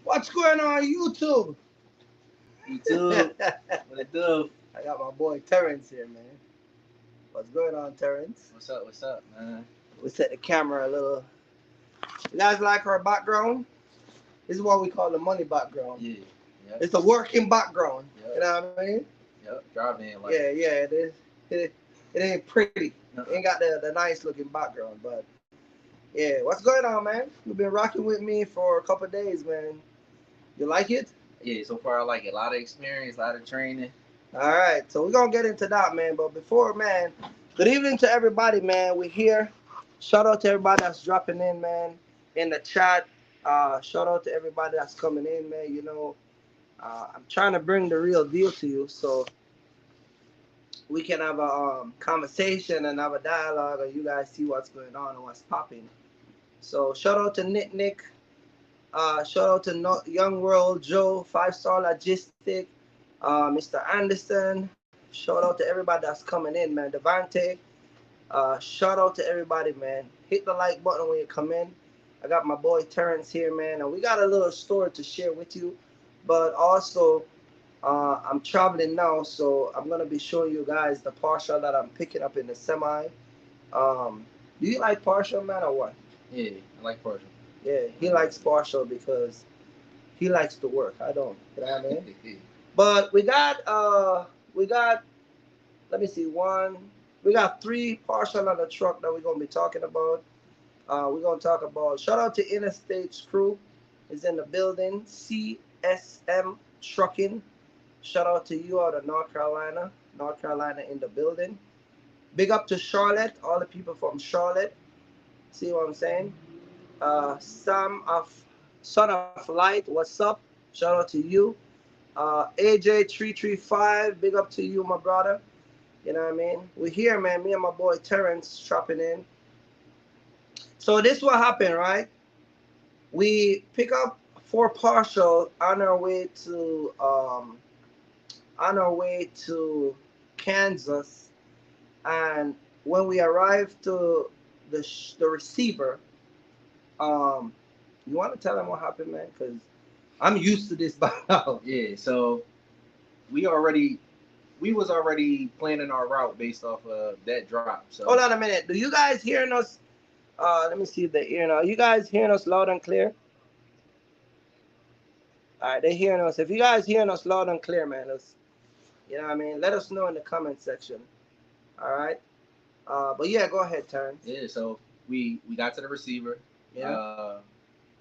What's going on YouTube? YouTube, what it do? I got my boy Terrence here, man. What's going on, Terrence? What's up, man? We set the camera a little. You guys like our background? This is what we call the money background. Yeah, yeah. It's the working background. Yep. You know what I mean? Yep, drive in like. Yeah, it is. It ain't pretty. It ain't got the nice looking background, but yeah. What's going on, man? You've been rocking with me for a couple of days, man. You like it? Yeah, so far I like it. A lot of experience, a lot of training. All right, so we're gonna get into that, man. But before, man, good evening to everybody, man. We're here. Shout out to everybody that's dropping in, man, in the chat. Shout out to everybody that's coming in, man. You know, I'm trying to bring the real deal to you, so we can have a conversation and have a dialogue, and you guys see what's going on and what's popping. So shout out to Nick. Shout out to Young World, Joe, 5 Star Logistic, Mr. Anderson. Shout out to everybody that's coming in, man. Devante. Shout out to everybody, man. Hit the like button when you come in. I got my boy Terrence here, man, and we got a little story to share with you. But also, I'm traveling now, so I'm gonna be showing you guys the partial that I'm picking up in the semi. Do you like partial, man, or what? Yeah, I like partial. Yeah, he likes partial because he likes to work. I don't. You know what I mean? But we got let me see, we got 3 partial on the truck that we're gonna be talking about. We're gonna talk about, shout out to Interstate's crew is in the building. CSM Trucking. Shout out to you out of North Carolina. North Carolina in the building. Big up to Charlotte, all the people from Charlotte. See what I'm saying? Sam of Son of Light, what's up? Shout out to you. AJ335, big up to you, my brother. You know what I mean? We're here, man. Me and my boy Terrence dropping in. So this what happened, right? We pick up 4 partial on our way to Kansas, and when we arrived to the receiver, you want to tell them what happened, man? Because I'm used to this by now. Yeah, so we was already planning our route based off of that drop. So Hold on a minute. Do you guys hearing us? Let me see if they're hearing us. You guys hearing us loud and clear? All right, they're hearing us. If you guys hearing us loud and clear, man, you know what I mean? Let us know in the comment section. All right. But yeah, go ahead, Terrence. Yeah, so we got to the receiver. Yeah.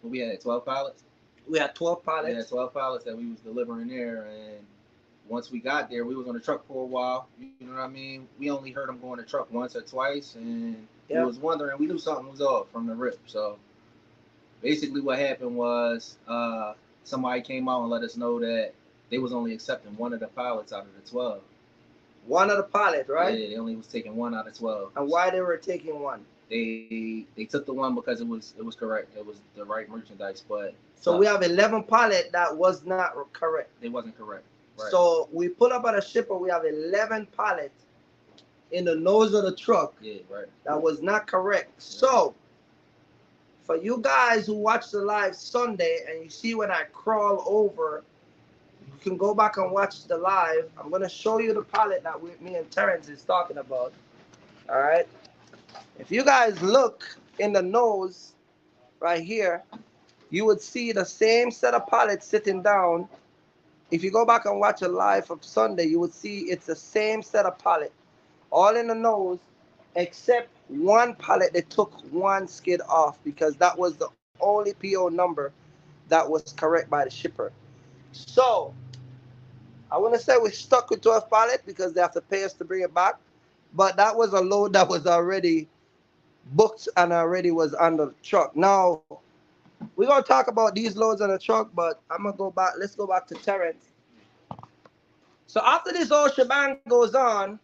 We had 12 pallets. We had 12 pallets. We had 12 pallets that we was delivering there, and once we got there, we was on the truck for a while. You know what I mean? We only heard them go on the truck once or twice, and we was wondering. We knew something was off from the rip. So basically, what happened was somebody came out and let us know that they was only accepting one of the pallets out of the 12. One of the pallets, right? Yeah, they only was taking one out of 12. And why they were taking one? They took the one because it was correct. It was the right merchandise, but so we have 11 pallet that was not correct. It wasn't correct. Right. So we pull up at a shipper. We have 11 pallets in the nose of the truck. Yeah, right. That was not correct. Yeah. So for you guys who watch the live Sunday and you see when I crawl over, you can go back and watch the live. I'm gonna show you the pallet that me and Terrence is talking about. All right. If you guys look in the nose right here, you would see the same set of pallets sitting down. If you go back and watch a live of Sunday, you would see it's the same set of pallet, all in the nose, except one pallet. They took one skid off because that was the only PO number that was correct by the shipper. So I want to say we're stuck with 12 pallet because they have to pay us to bring it back. But that was a load that was already booked and already was on the truck. Now, we're going to talk about these loads on the truck, but I'm going to go back. Let's go back to Terrence. So after this whole shebang goes on,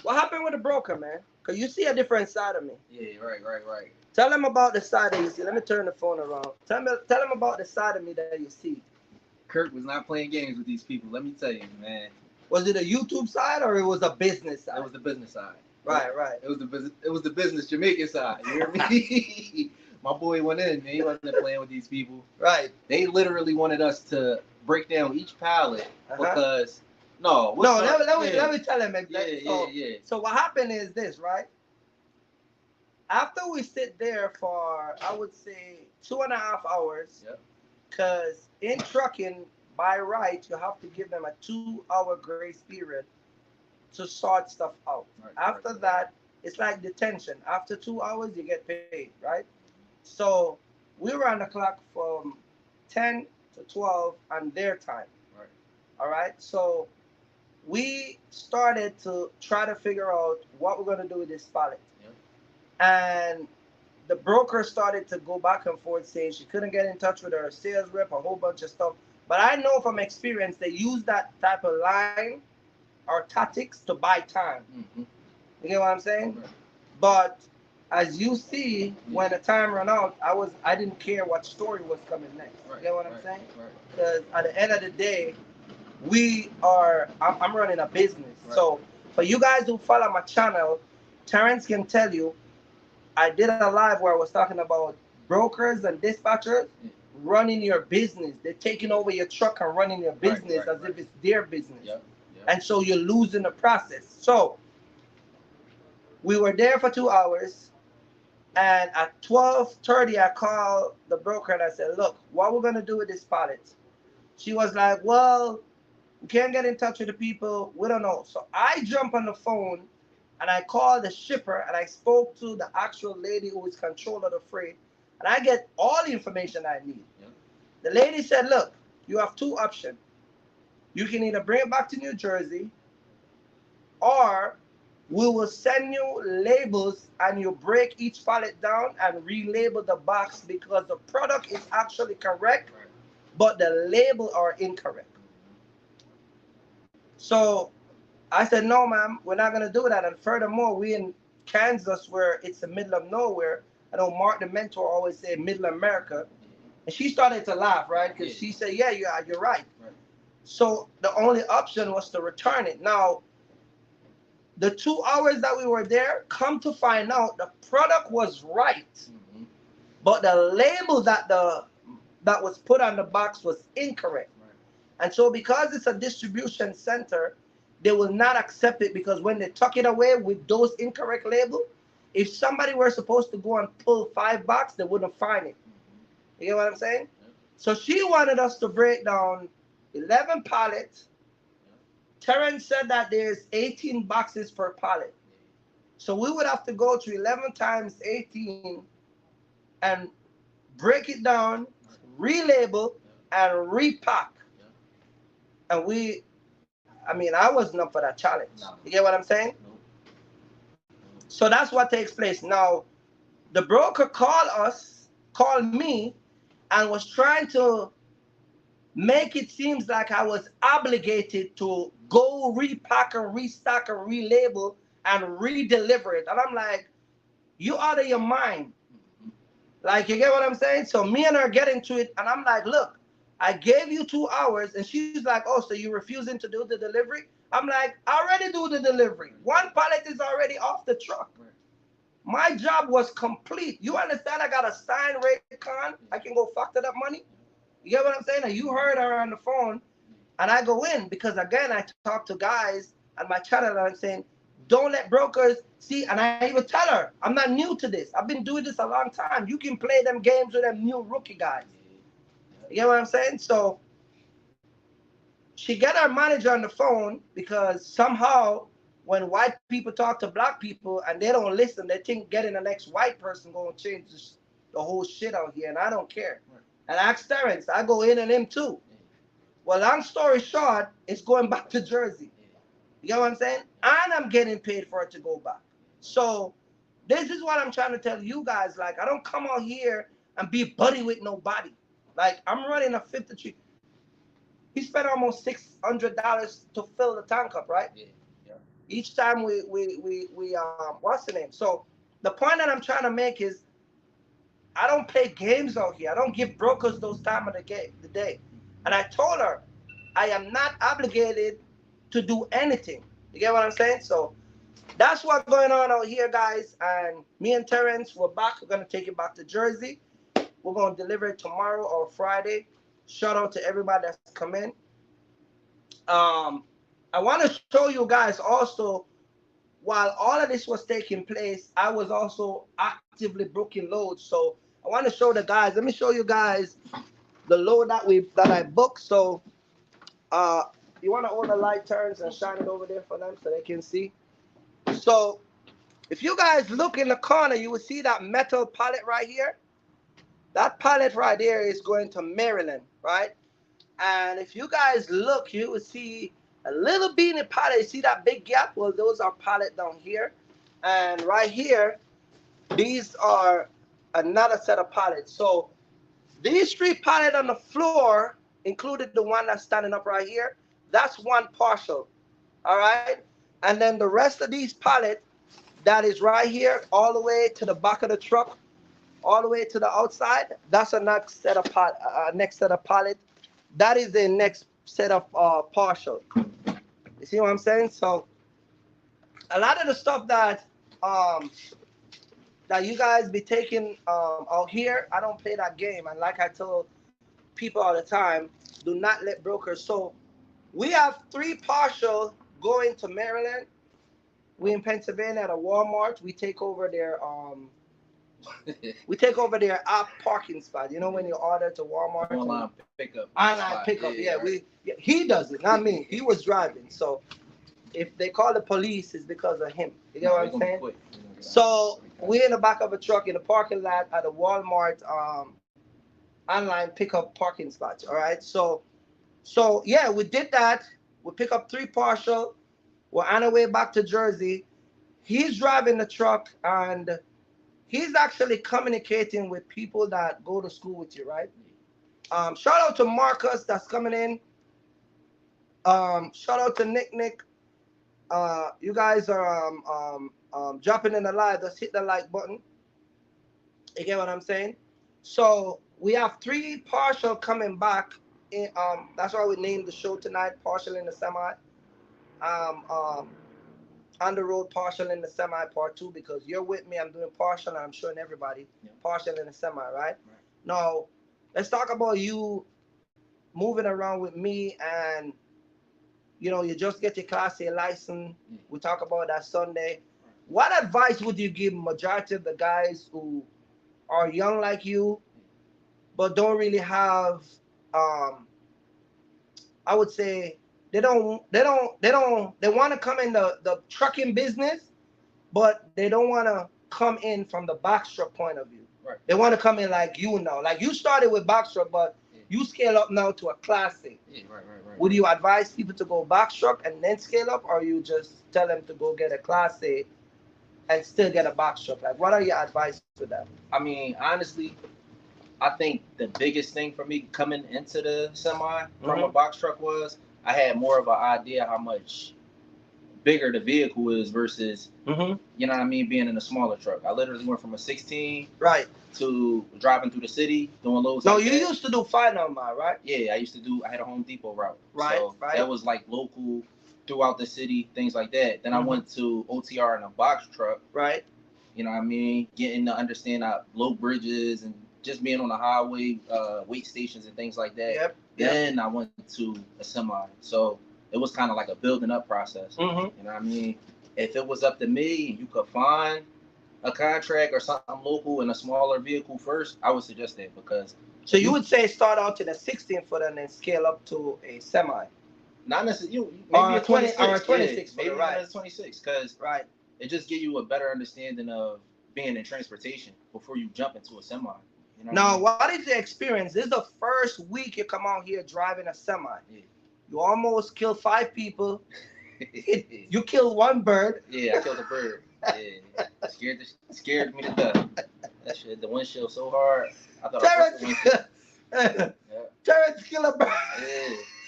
what happened with the broker, man? Because you see a different side of me. Yeah, right. Tell them about the side that you see. Let me turn the phone around. Tell them about the side of me that you see. Kirk was not playing games with these people. Let me tell you, man. Was it a YouTube side or it was a business side? It was the business side. Right. It was the business Jamaican side. You hear me? My boy went in, man. He wasn't playing with these people. Right. They literally wanted us to break down each pallet because let me tell him exactly. Yeah. So what happened is this, right? After we sit there for, I would say, 2.5 hours, because in trucking, by right, you have to give them a 2-hour grace period to sort stuff out. Right, After that, it's like detention. After 2 hours, you get paid, right? So we were on the clock from 10 to 12 on their time. Right. All right. So we started to try to figure out what we're going to do with this pallet. And the broker started to go back and forth saying she couldn't get in touch with her sales rep, a whole bunch of stuff. But I know from experience they use that type of line or tactics to buy time. Mm-hmm. You get what I'm saying? Right. But as you see, Yeah. when the time ran out, I didn't care what story was coming next. Right. You get what I'm Right. saying? Right. Because at the end of the day, I'm running a business. Right. So for you guys who follow my channel, Terrence can tell you, I did a live where I was talking about brokers and dispatchers running your business. They're taking over your truck and running your business as if it's their business. Yep. And so you're losing the process. So we were there for 2 hours. And at 12:30, I called the broker and I said, look, what we're going to do with this pallet? She was like, well, we can't get in touch with the people. We don't know. So I jump on the phone and I called the shipper and I spoke to the actual lady who is control of the freight. And I get all the information I need. Yep. The lady said, look, you have two options. You can either bring it back to New Jersey or we will send you labels and you break each pallet down and relabel the box because the product is actually correct, but the label are incorrect. So I said, no, ma'am, we're not going to do that. And furthermore, we in Kansas where it's the middle of nowhere. I know Mark the mentor always say middle America. And she started to laugh, right? Because she said, yeah, you're right. So the only option was to return it. Now, the 2 hours that we were there, come to find out, the product was right, but the label that was put on the box was incorrect. And so because it's a distribution center, they will not accept it because when they tuck it away with those incorrect labels, if somebody were supposed to go and pull 5 boxes, they wouldn't find it. You get what I'm saying? So she wanted us to break down 11 pallets. Terrence said that there's 18 boxes per pallet. So we would have to go to 11 times 18 and break it down, relabel, and repack. And I wasn't up for that challenge. You get what I'm saying? So that's what takes place. Now, the broker called me, and was trying to make it seem like I was obligated to go repack and restock and relabel and re-deliver it. And I'm like, you out of your mind. Like, you get what I'm saying? So me and her get into it, and I'm like, look, I gave you 2 hours, and she's like, oh, so you're refusing to do the delivery? I'm like, I already do the delivery. 1 pallet is already off the truck. My job was complete. You understand? I got a signed rate con. I can go fuck to that money. You get what I'm saying? And you heard her on the phone, and I go in because, again, I talk to guys on my channel and I'm saying, don't let brokers see. And I even tell her, I'm not new to this. I've been doing this a long time. You can play them games with them new rookie guys. You get what I'm saying? So she got her manager on the phone because somehow when white people talk to black people and they don't listen, they think getting the next white person going to change the whole shit out here. And I don't care. And I asked Terrence, I go in and him too. Well, long story short, it's going back to Jersey. You know what I'm saying? And I'm getting paid for it to go back. So this is what I'm trying to tell you guys. Like, I don't come out here and be buddy with nobody. Like, I'm running a 53. We spent almost $600 to fill the tank up, right? Each time we what's the name? So the point that I'm trying to make is I don't play games out here. I don't give brokers those time of the day. And I told her I am not obligated to do anything. You get what I'm saying? So that's what's going on out here, guys. And me and Terrence, we're back. We're gonna take it back to Jersey. We're gonna deliver it tomorrow or Friday. Shout out to everybody that's come in. I want to show you guys also, while all of this was taking place, I was also actively booking loads. So I want to show the guys. Let me show you guys the load that I booked. So you want to hold the light turns and shine it over there for them so they can see. So if you guys look in the corner, you will see that metal pallet right here. That pallet right there is going to Maryland, right? And if you guys look, you will see a little beanie pallet. You see that big gap? Well, those are pallet down here. And right here, these are another set of pallets. So these 3 pallets on the floor included the one that's standing up right here. That's one partial. All right. And then the rest of these pallet that is right here, all the way to the back of the truck, all the way to the outside. That's a next set of pallet. That is the next set of partial. You see what I'm saying? So a lot of the stuff um that you guys be taking out here, I don't play that game. And like I told people all the time, do not let brokers. So we have 3 partial going to Maryland. We in Pennsylvania at a Walmart. We take over their app parking spot. You know when you order to Walmart. Online pickup. Online pickup. Yeah, he does it, not me. He was driving. So if they call the police, it's because of him. You get what I'm saying? So we're in the back of a truck in the parking lot at a Walmart online pickup parking spots. All right. So yeah, we did that. We pick up 3 partial. We're on our way back to Jersey. He's driving the truck and he's actually communicating with people that go to school with you, right? Shout out to Marcus that's coming in. Shout out to Nick. You guys are dropping in the live. Just hit the like button. You get what I'm saying? So we have 3 partial coming back. That's why we named the show tonight Partial in the Semi. On the road partial in the semi part 2, because you're with me. I'm doing partial and I'm showing everybody partial in the semi, right? Now let's talk about you moving around with me, and you just get your Class A license. We talk about that Sunday. What advice would you give majority of the guys who are young like you but don't really have I would say they want to come in the trucking business, but they don't want to come in from the box truck point of view. Right. They want to come in like you now. Like you started with box truck, but you scale up now to a Class A. Yeah, right. Would you advise people to go box truck and then scale up, or you just tell them to go get a Class A and still get a box truck? Like, what are your advice for that? I mean, honestly, I think the biggest thing for me coming into the semi from a box truck was I had more of an idea how much bigger the vehicle is versus, you know what I mean, being in a smaller truck. I literally went from a 16 to driving through the city, doing loads. No, you used to do 5 mile, right? Yeah, I had a Home Depot route. Right, so that was like local throughout the city, things like that. Then I went to OTR in a box truck. Right. You know what I mean? Getting to understand low bridges and just being on the highway, weight stations and things like that. Yep. Then I went to a semi. So it was kind of like a building up process. You know what I mean? If it was up to me and you could find a contract or something local in a smaller vehicle first, I would suggest that, because. So you would say start out in a 16-foot and then scale up to a semi? Not necessarily. Maybe a 26. Or a 26 maybe right. A 26, because it just gives you a better understanding of being in transportation before you jump into a semi. You know now, what is the experience? This is the first week you come out here driving a semi. Yeah. You almost killed 5 people. You killed 1 bird. Yeah, I killed a bird. Yeah, scared me to death. That shit, the windshield so hard. I thought Terrence killed a bird.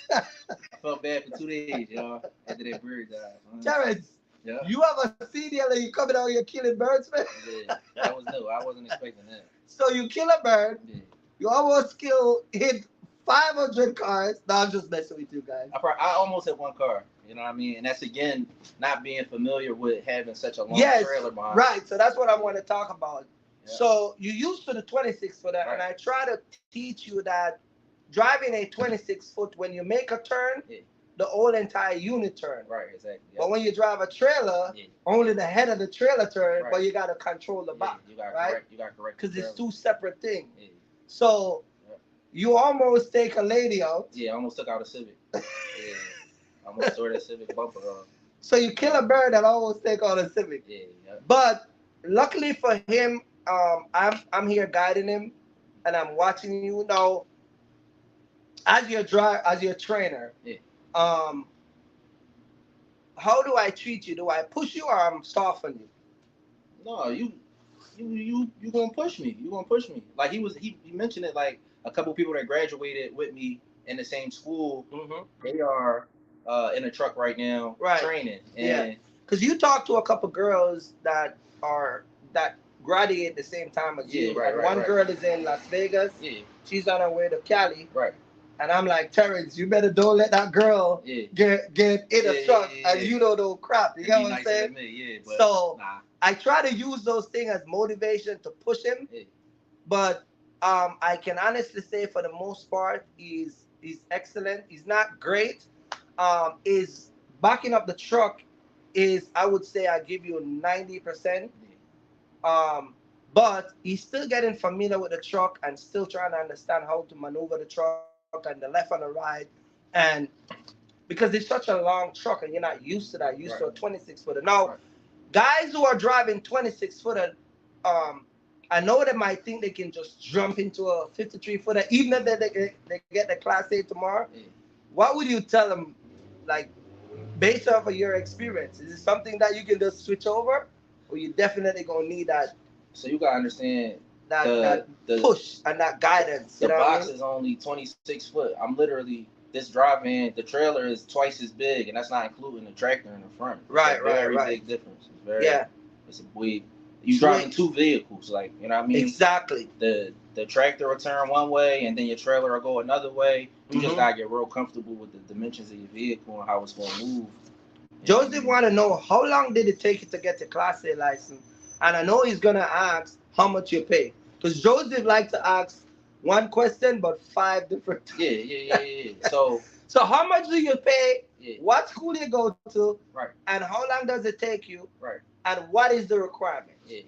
Yeah. I felt bad for 2 days, y'all, after that bird died. Terrence, you have a CDL and you coming out here killing birds, man? Yeah, that was new. I wasn't expecting that. So you kill a bird. Yeah. You almost hit 500 cars. No, I'm just messing with you guys. I almost hit 1 car. You know what I mean? And that's, again, not being familiar with having such a long trailer behind. Right. So that's what I want to talk about. Yeah. So you used to the 26 for that, and I try to teach you that driving a 26-foot, when you make a turn, the whole entire unit turn. Right, exactly. Yep. But when you drive a trailer, only the head of the trailer turn, but you got to control the back. You got correct. Because it's 2 separate things. Yeah. So you almost take a lady out. Yeah, I almost took out a Civic. Yeah. I almost tore that Civic bumper off. So you kill a bird and almost take out a Civic. Yeah. But luckily for him, I'm here guiding him, and I'm watching you now. As your trainer, how do I treat you? Do I push you or I'm soften you? No, you gonna push me. You gonna push me. Like he mentioned it, like a couple people that graduated with me in the same school. Mm-hmm. They are in a truck right now, training. And because you talk to a couple girls that graduate the same time as you. Right, and one girl is in Las Vegas. Yeah. She's on her way to Cali. Right. And I'm like, Terrence, you better don't let that girl get in a truck and you know crap. You get what I'm saying? But so I try to use those things as motivation to push him. Yeah. But I can honestly say for the most part, he's excellent. He's not great. Is backing up the truck is, I would say, I give you 90%. But he's still getting familiar with the truck and still trying to understand how to maneuver the truck and the left and the right. And because it's such a long truck and you're not used to that, used to a 26 footer. Now, guys who are driving 26 footer, I know they might think they can just jump into a 53 footer, even if they get the Class A tomorrow. What would you tell them, like, based off of your experience? Is it something that you can just switch over, or you definitely gonna need that? So you gotta understand that push and that guidance. The box is only 26 foot. I'm literally this driving. The trailer is twice as big, and that's not including the tractor in the front. It's very big difference. It's very It's a big. You driving two vehicles, like, you know what I mean? Exactly. The tractor will turn one way, and then your trailer will go another way. You just gotta get real comfortable with the dimensions of your vehicle and how it's gonna move. Joseph want to know, how long did it take you to get your Class A license? And I know he's gonna ask how much you pay, because Joseph likes to ask one question but 5 different times. Yeah. So how much do you pay? Yeah. What school you go to? Right. And how long does it take you? Right. And what is the requirement? Yeah.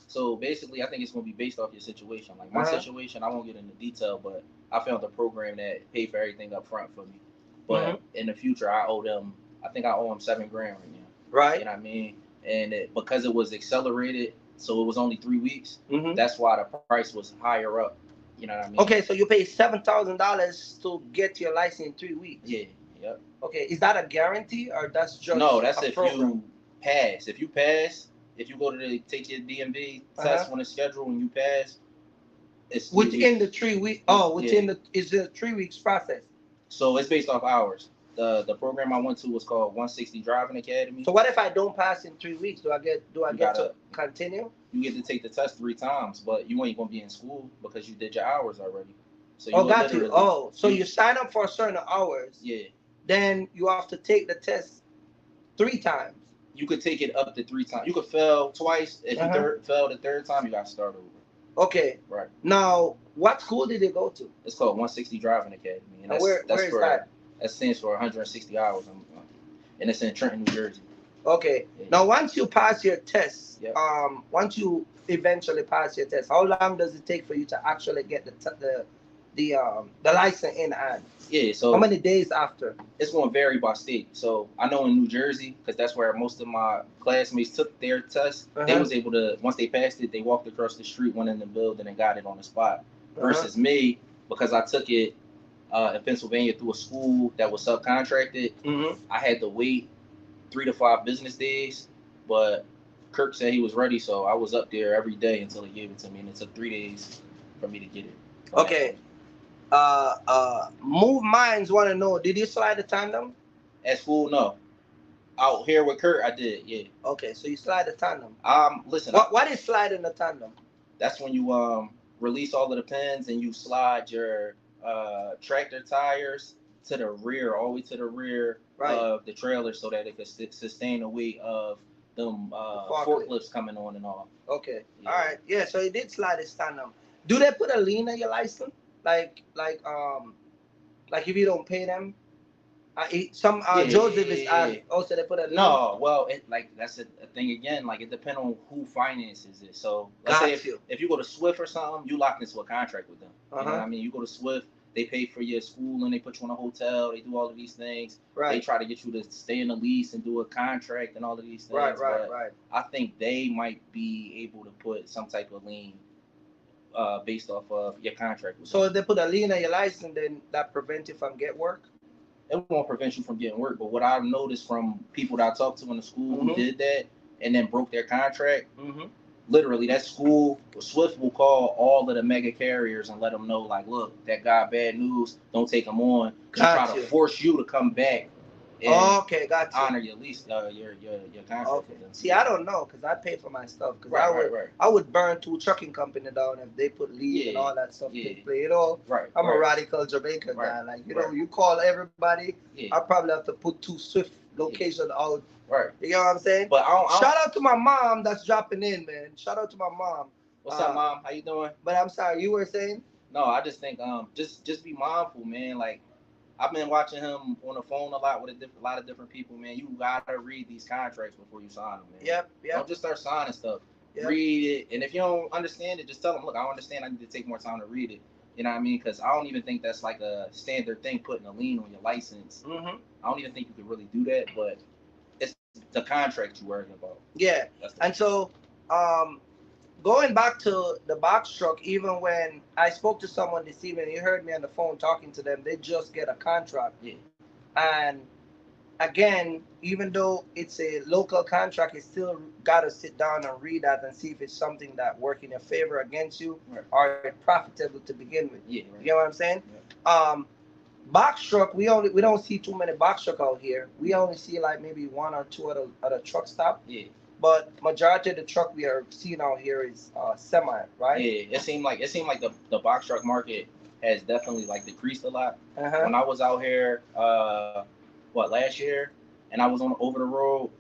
So basically, I think it's gonna be based off your situation. Like my situation, I won't get into detail, but I found a program that paid for everything up front for me. But in the future, I owe them. I think I owe them $7,000 right now. Right. You know what I mean? And because it was accelerated, so it was only 3 weeks. That's why the price was higher up. You know what I mean? Okay, so you pay $7,000 to get your license in 3 weeks. Yeah. Yep. Okay, is that a guarantee or that's just that's a if program? You pass. If you pass, if you go to take your DMV test when it's scheduled and you pass, it's within the 3 weeks. Oh, it's a 3 weeks process. So it's based off hours. The program I went to was called 160 Driving Academy. So what if I don't pass in 3 weeks? Do I get to continue? You get to take the test 3 times, but you ain't gonna be in school because you did your hours already. So got you. Oh, so you sign up for certain hours. Yeah. Then you have to take the test 3 times. You could take it up to 3 times. You could fail twice. If you fail the 3rd time, you got to start over. Okay. Right. Now, what school did you go to? It's called 160 Driving Academy. And where is that? That stands for 160 hours. And it's in Trenton, New Jersey. Okay. Yeah. Now, once you pass your test, once you eventually pass your test, how long does it take for you to actually get the license in hand? Yeah, so how many days after? It's going to vary by state. So I know in New Jersey, because that's where most of my classmates took their test, they was able to, once they passed it, they walked across the street, went in the building, and got it on the spot. Versus me, because I took it in Pennsylvania through a school that was subcontracted, I had to wait 3 to 5 business days. But Kirk said he was ready, so I was up there every day until he gave it to me, and it took 3 days for me to get it. Okay. Move Minds want to know, did you slide the tandem? At school, no. Out here with Kurt, I did, yeah. Okay, so you slide the tandem. Listen. What is sliding the tandem? That's when you release all of the pins and you slide your tractor tires to the rear, all the way to the rear of the trailer, so that it can sustain the weight of them forklifts coming on and off. Okay. Yeah. All right. Yeah. So you did slide his tandem. Do they put a lien on your license? Like if you don't pay them, Joseph is also they put a lien. No, well, that's a thing again. Like, it depends on who finances it. So let's say if you go to Swift or something, you locked into a contract with them. You know what I mean? You go to Swift, they pay for your school and they put you in a hotel. They do all of these things. Right. They try to get you to stay in the lease and do a contract and all of these things. Right. I think they might be able to put some type of lien based off of your contract. So if they put a lien on your license, then that prevents you from getting work? It won't prevent you from getting work. But what I've noticed from people that I talked to in the school who did that and then broke their contract, literally that school, Swift will call all of the mega carriers and let them know, like, look, that guy bad news, don't take him on. To try to force you to come back and okay, got you. honor your lease, your contract. Okay. See, I don't know because I pay for my stuff. Because right. I would burn 2 trucking company down if they put leave and all that stuff. They play, you know. Right. I'm a radical Jamaican guy. Like, you know, you call everybody. I probably have to put 2 Swift location out. Right. You know what I'm saying? But shout out to my mom that's dropping in, man. Shout out to my mom. What's up, Mom? How you doing? But I'm sorry, you were saying? No, I just think just be mindful, man. Like, I've been watching him on the phone a lot with a lot of different people, man. You gotta read these contracts before you sign them, man. Yep. Don't just start signing stuff. Yep. Read it, and if you don't understand it, just tell them, look, I don't understand. I need to take more time to read it. You know what I mean? Because I don't even think that's like a standard thing, putting a lien on your license. Mm-hmm. I don't even think you could really do that, but it's the contract you're worrying about. Yeah, and so going back to the box truck, even when I spoke to someone this evening, you heard me on the phone talking to them, they just get a contract. Yeah. And again, even though it's a local contract, you still got to sit down and read that and see if it's something that work in your favor, against you, or it's profitable to begin with. Yeah, right. You know what I'm saying? Yeah. Box truck, we don't see too many box truck out here. We only see like maybe 1 or 2 at a truck stop. Yeah. But majority of the truck we are seeing out here is semi, right? Yeah, it seemed like the box truck market has definitely like decreased a lot. When I was out here, last year, and I was over the road,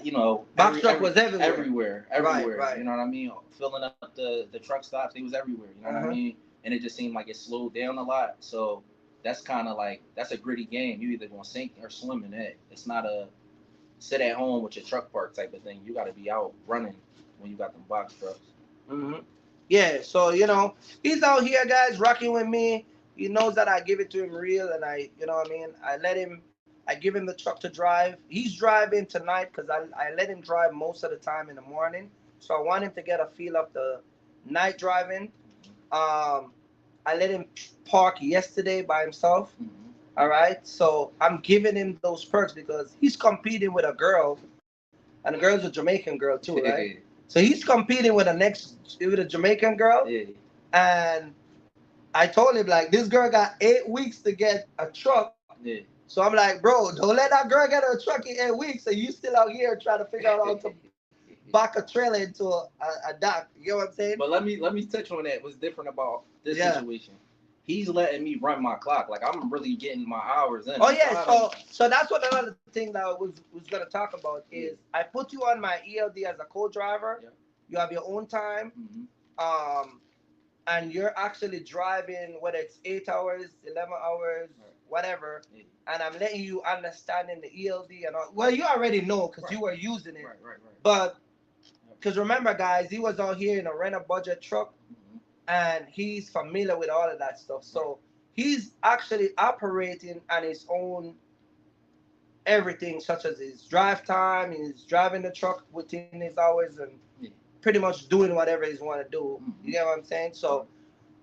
you know, box truck was everywhere. Right. You know what I mean? Filling up the truck stops, they was everywhere. You know what I mean? And it just seemed like it slowed down a lot. So that's kind of like, that's a gritty game. You either gonna sink or swim in that. It's not a sit at home with your truck park type of thing. You got to be out running when you got them box trucks. Mm-hmm. Yeah, so, you know, he's out here, guys, rocking with me. He knows that I give it to him real, and you know what I mean? I give him the truck to drive. He's driving tonight because I let him drive most of the time in the morning. So I want him to get a feel of the night driving. I let him park yesterday by himself. Mm-hmm. All right, so I'm giving him those perks because he's competing with a girl, and the girl's a Jamaican girl too, right? So he's competing with a Jamaican girl, and I told him, like, this girl got 8 weeks to get a truck. Yeah. So I'm like, bro, don't let that girl get her truck in 8 weeks, and you still out here trying to figure out how to back a trailer into a dock. You know what I'm saying? But let me touch on that. What's different about this situation? He's letting me run my clock. Like, I'm really getting my hours in. Oh yeah, so that's what another thing that I was gonna talk about is I put you on my ELD as a co-driver. Yeah. You have your own time, and you're actually driving, whether it's 8 hours, 11 hours, whatever. Yeah. And I'm letting you understand in the ELD and all. Well, you already know because you were using it. Right. But because remember, guys, he was out here in a rent-a-budget truck. And he's familiar with all of that stuff. So he's actually operating on his own everything, such as his drive time. He's driving the truck within his hours and pretty much doing whatever he's want to do. You get what I'm saying? So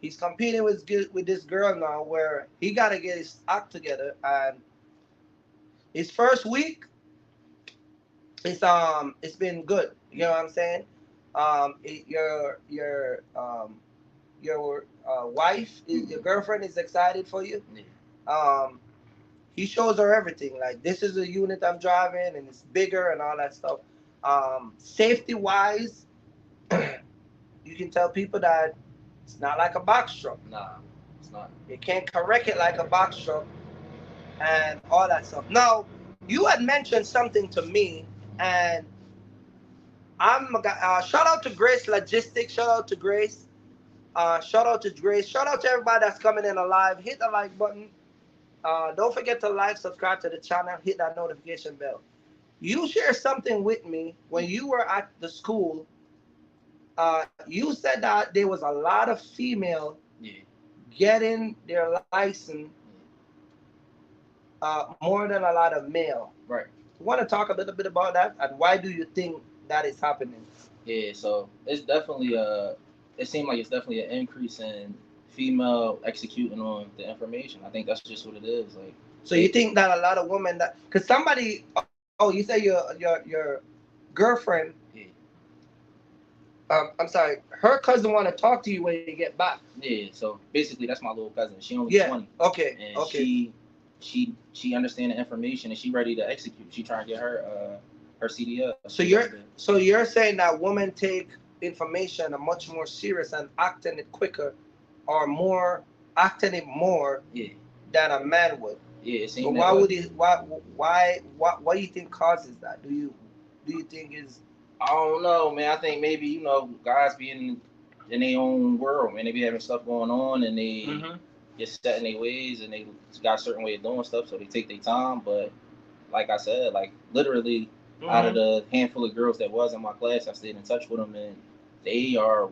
he's competing with this girl now where he got to get his act together. And his first week, it's been good. You know what I'm saying? Your wife, your girlfriend is excited for you. He shows her everything. Like, this is a unit I'm driving, and it's bigger and all that stuff. Safety wise, you can tell people that it's not like a box truck. Nah, it's not. You can't correct it like a box truck and all that stuff. Now, you had mentioned something to me, and shout out to Grace Logistics. Shout out to Grace. Shout out to Grace. Shout out to everybody that's coming in alive. Hit the like button. Don't forget to like, subscribe to the channel, hit that notification bell. You shared something with me when you were at the school. You said that there was a lot of female getting their license more than a lot of male. Right. You want to talk a little bit about that, and why do you think that is happening? Yeah, so it's definitely it seemed like it's definitely an increase in female executing on the information. I think that's just what it is. Like, so you think that a lot of women that, because somebody, you say your girlfriend, I'm sorry. Her cousin want to talk to you when you get back. Yeah. So basically, that's my little cousin. She only 20. Okay. And okay. she understand the information and she ready to execute. She trying to get her CDL. So you're saying that women take information much more serious and acting it quicker, or more acting it more Yeah. than a man would. Yeah. It seems But that why way. would he? What do you think causes that? Do you think is? I don't know, man. I think maybe guys being in their own world, man. They be having stuff going on and they get set in their ways and they got a certain way of doing stuff, so they take their time. But like I said, like literally out of the handful of girls that was in my class, I stayed in touch with them, and they are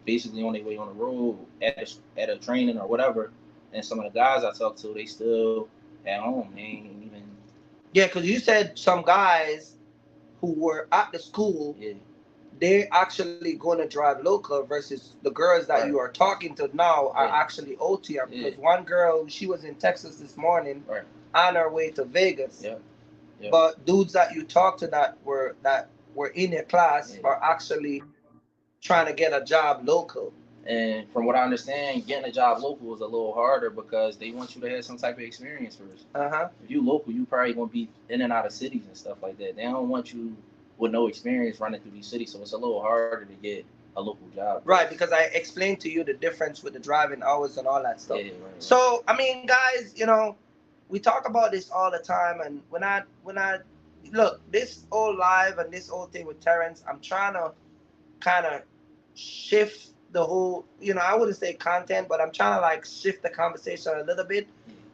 basically on their way on the road at a training or whatever. And some of the guys I talked to, they still at home. They ain't even. Yeah, because you said some guys who were at the school, they're actually going to drive local versus the girls that you are talking to now are actually OTR. Because one girl, she was in Texas this morning on her way to Vegas. Yeah. But dudes that you talked to that were in your class are actually trying to get a job local. And from what I understand, getting a job local is a little harder because they want you to have some type of experience first. If you local, you probably gonna be in and out of cities and stuff like that. They don't want you with no experience running through these cities, so it's a little harder to get a local job. Right, because I explained to you the difference with the driving hours and all that stuff. Yeah, right. So I mean, guys, we talk about this all the time, and when I look this whole live and this whole thing with Terrence, I'm trying to kind of shift the whole, I wouldn't say content, but I'm trying to like shift the conversation a little bit.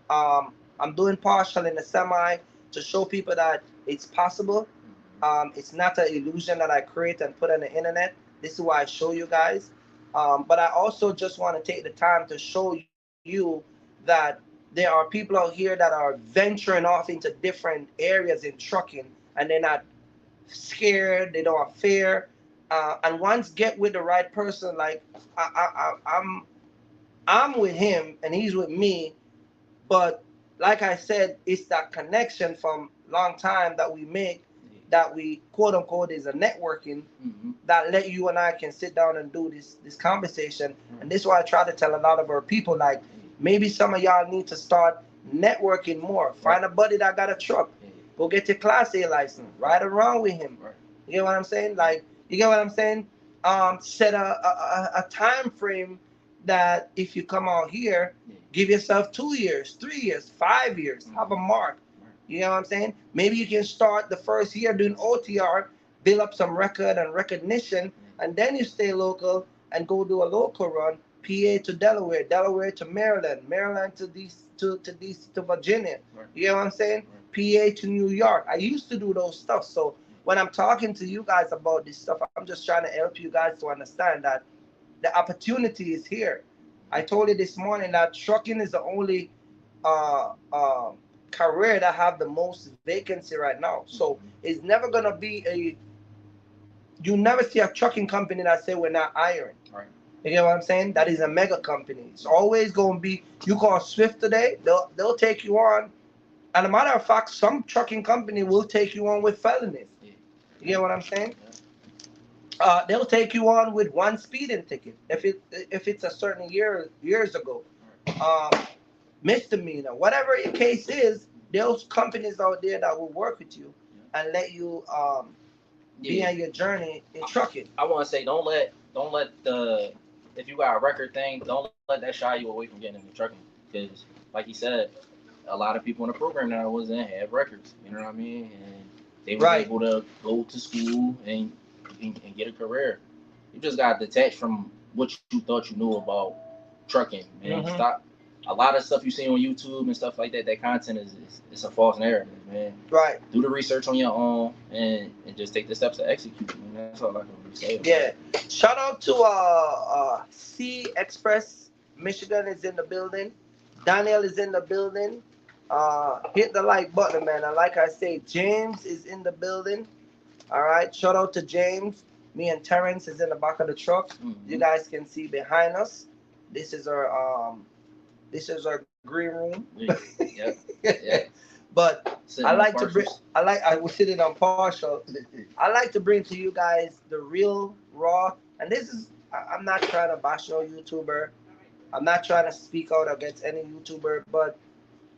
I'm doing partial in the semi to show people that it's possible. It's not an illusion that I create and put on the internet. This is why I show you guys. But I also just want to take the time to show you that there are people out here that are venturing off into different areas in trucking, and they're not scared, they don't have fear. And once get with the right person, like I'm with him and he's with me, but like I said, it's that connection from long time that we make, that we quote unquote is a networking that let you and I can sit down and do this conversation. And this is why I try to tell a lot of our people, like maybe some of y'all need to start networking more. Find a buddy that got a truck. Go get your Class A license. Ride around with him. You get what I'm saying? Like, you get what I'm saying? Set a time frame that if you come out here, give yourself 2 years, 3 years, 5 years, have a mark. You know what I'm saying? Maybe you can start the first year doing OTR, build up some record and recognition, and then you stay local and go do a local run, PA to Delaware, Delaware to Maryland, Maryland to Virginia. You know what I'm saying? PA to New York. I used to do those stuff. So when I'm talking to you guys about this stuff, I'm just trying to help you guys to understand that the opportunity is here. I told you this morning that trucking is the only career that have the most vacancy right now. So it's never gonna be you never see a trucking company that say we're not hiring. Right. You get what I'm saying? That is a mega company. It's always gonna be, you call Swift today, they'll take you on. And a matter of fact, some trucking company will take you on with felonies. You get what I'm saying? They'll take you on with one speeding ticket if it's a certain years ago. Misdemeanor, whatever your case is, there's companies out there that will work with you and let you be on your journey in trucking. I want to say, don't let the, if you got a record thing, don't let that shy you away from getting into trucking, because like you said, a lot of people in the program that I was in had records. You know what I mean? And they were able to go to school and get a career. You just got detached from what you thought you knew about trucking, man. Stop. A lot of stuff you see on YouTube and stuff like that, that content is a false narrative, man. Right. Do the research on your own and just take the steps to execute. Man. That's all I can really say. Yeah. Shout out to C Express Michigan is in the building. Daniel is in the building. Hit the like button, man. And like I say, James is in the building. All right. Shout out to James. Me and Terrence is in the back of the truck. You guys can see behind us. This is our green room. Yeah. But I like to bring. I was sitting on partial. I like to bring to you guys the real, raw, And this is, I'm not trying to bash no YouTuber. I'm not trying to speak out against any YouTuber, but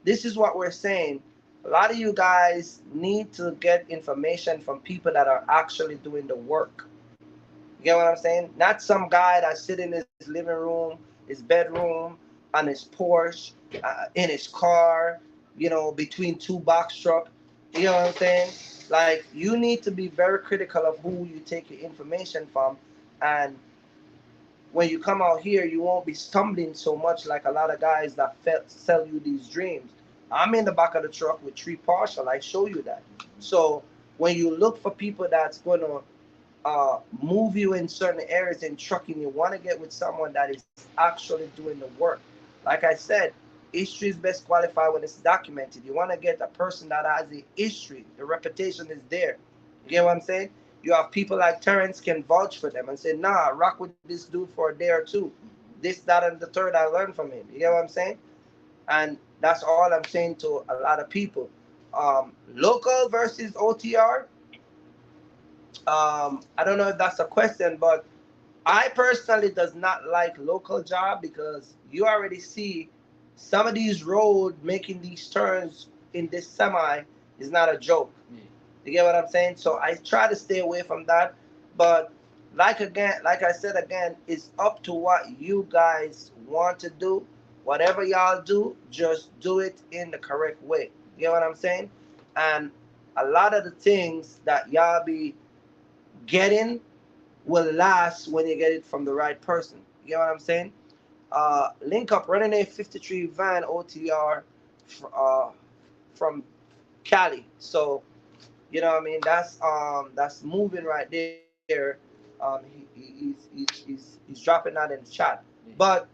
this is what we're saying. A lot of you guys need to get information from people that are actually doing the work. You get what I'm saying? Not some guy that sit in his living room, his bedroom, on his Porsche, in his car, between two box truck. You know what I'm saying? Like, you need to be very critical of who you take your information from. And when you come out here, you won't be stumbling so much like a lot of guys that sell you these dreams. I'm in the back of the truck with 3 partial. I show you that. So when you look for people that's going to move you in certain areas in trucking, you want to get with someone that is actually doing the work. Like I said, history is best qualified when it's documented. You want to get a person that has a history. The reputation is there. You get what I'm saying? You have people like Terrence can vouch for them and say, nah, rock with this dude for a day or two. This, that, and the third I learned from him. You get what I'm saying? And that's all I'm saying to a lot of people. Local versus OTR. I don't know if that's a question, but I personally does not like local job because you already see some of these road making these turns in this semi is not a joke. You get what I'm saying? So I try to stay away from that. But like I said again, it's up to what you guys want to do. Whatever y'all do, just do it in the correct way. You get what I'm saying? And a lot of the things that y'all be getting will last when you get it from the right person. You get what I'm saying? Link up running a 53 van OTR from Cali. So you know what I mean? That's moving right there. He's dropping that in the chat. But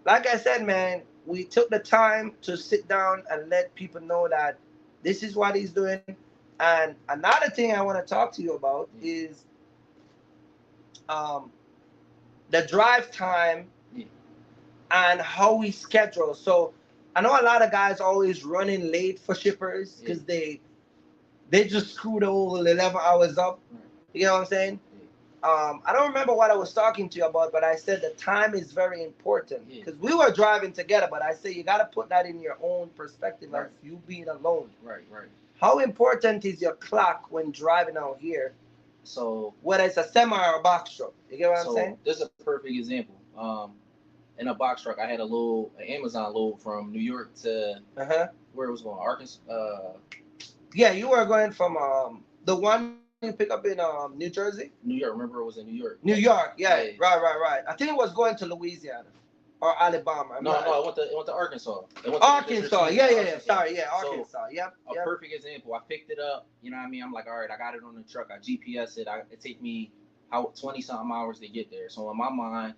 like I said, man, we took the time to sit down and let people know that this is what he's doing. And another thing I want to talk to you about is um, the drive time and how we schedule. So I know a lot of guys always running late for shippers because they just screw the whole 11 hours up. You know what I'm saying? I don't remember what I was talking to you about, but I said the time is very important because we were driving together. But I say you got to put that in your own perspective of you being alone. Right, right. How important is your clock when driving out here? So whether it's a semi or a box truck, you get what I'm saying? This is a perfect example. In a box truck, I had an Amazon load from New York to where it was going, Arkansas. Yeah, you were going from the one you pick up in New Jersey. New York. Remember, it was in New York. New York, yeah. Right. I think it was going to Louisiana or Alabama. No, it went to Arkansas. Arkansas, yeah. Sorry, yeah, Arkansas. Yep. A perfect example. I picked it up. You know what I mean? I'm like, all right, I got it on the truck. I GPS it. It take me 20 something hours to get there. So in my mind,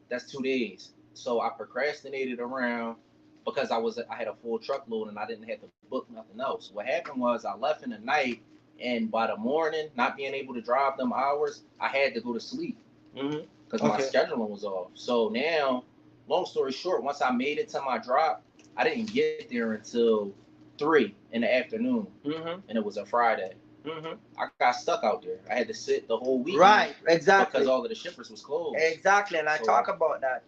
that's 2 days. So I procrastinated around because I had a full truckload and I didn't have to book nothing else. What happened was I left in the night, and by the morning, not being able to drive them hours, I had to go to sleep because my scheduling was off. So now, long story short, once I made it to my drop, I didn't get there until 3 in the afternoon, and it was a Friday. I got stuck out there. I had to sit the whole week. Right, exactly. Because all of the shippers was closed. Exactly, and I talk about that.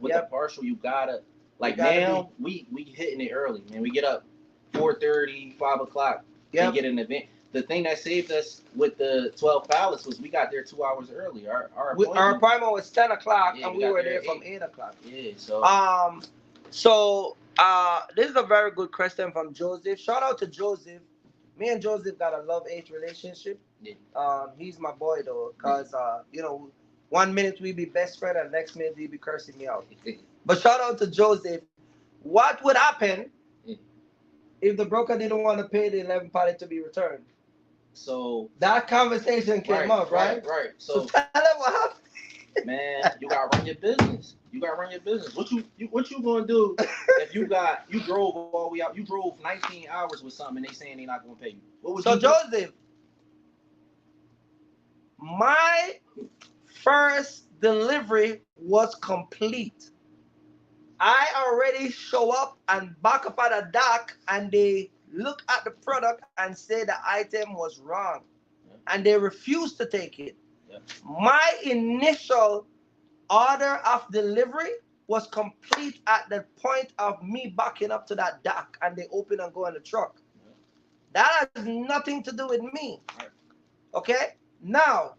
With the partial, you gotta now we hitting it early, man. We get up 4:30, 5 o'clock. And get an event. The thing that saved us with the 12 pallets was we got there 2 hours early. Our appointment was 10 o'clock, and we were there from 8 o'clock. Yeah. So this is a very good question from Joseph. Shout out to Joseph. Me and Joseph got a love-hate relationship. Yeah. He's my boy though, cause 1 minute we be best friend, and next minute he be cursing me out. But shout out to Joseph. What would happen if the broker didn't want to pay the 11 pallet to be returned? So that conversation came up, right? Right. So tell them what happened. Man, you gotta run your business. What you gonna do if you drove all the way out? You drove 19 hours with something, and they saying they not gonna pay you. What would you do? Joseph, my first delivery was complete. I already show up and back up at the dock, and they look at the product and say the item was wrong, and they refused to take it. Yep. My initial order of delivery was complete at the point of me backing up to that dock and they open and go in the truck. Yep. That has nothing to do with me. Right. Okay? Now,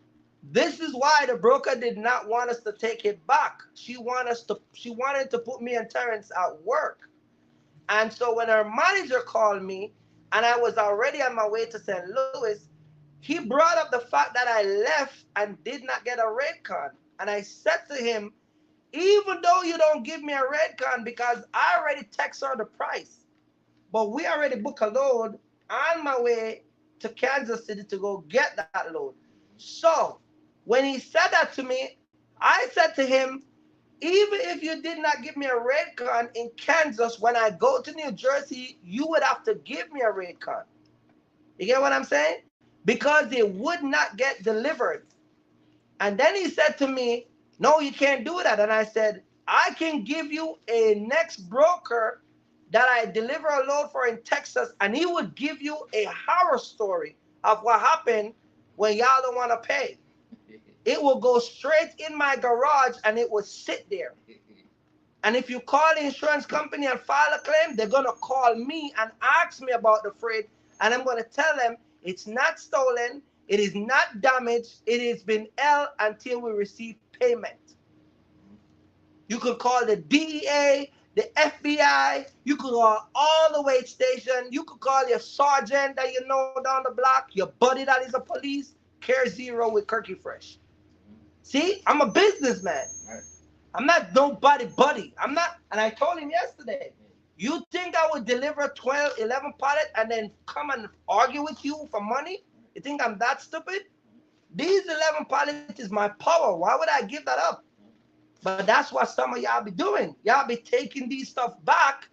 this is why the broker did not want us to take it back. She wanted to put me and Terrence at work. And so when her manager called me and I was already on my way to St. Louis, he brought up the fact that I left and did not get a red con. And I said to him, even though you don't give me a red con, because I already text her the price, but we already booked a load on my way to Kansas City to go get that load. So when he said that to me, I said to him, even if you did not give me a red con in Kansas, when I go to New Jersey, you would have to give me a red con. You get what I'm saying? Because it would not get delivered. And then he said to me, no, you can't do that. And I said, I can give you a next broker that I deliver a load for in Texas, and he would give you a horror story of what happened when y'all don't want to pay. It will go straight in my garage and it will sit there. And if you call the insurance company and file a claim, they're going to call me and ask me about the freight. And I'm going to tell them it's not stolen, it is not damaged, it has been held until we receive payment. You could call the DEA, the FBI, you could call all the wait station, you could call your sergeant that you know down the block, your buddy that is a police, Care Zero with Kirky Fresh. See, I'm a businessman. Right. I'm not nobody buddy. I'm not, and I told him yesterday, you think I would deliver 12, 11 pallets and then come and argue with you for money? You think I'm that stupid? These 11 pallets is my power. Why would I give that up? But that's what some of y'all be doing. Y'all be taking these stuff back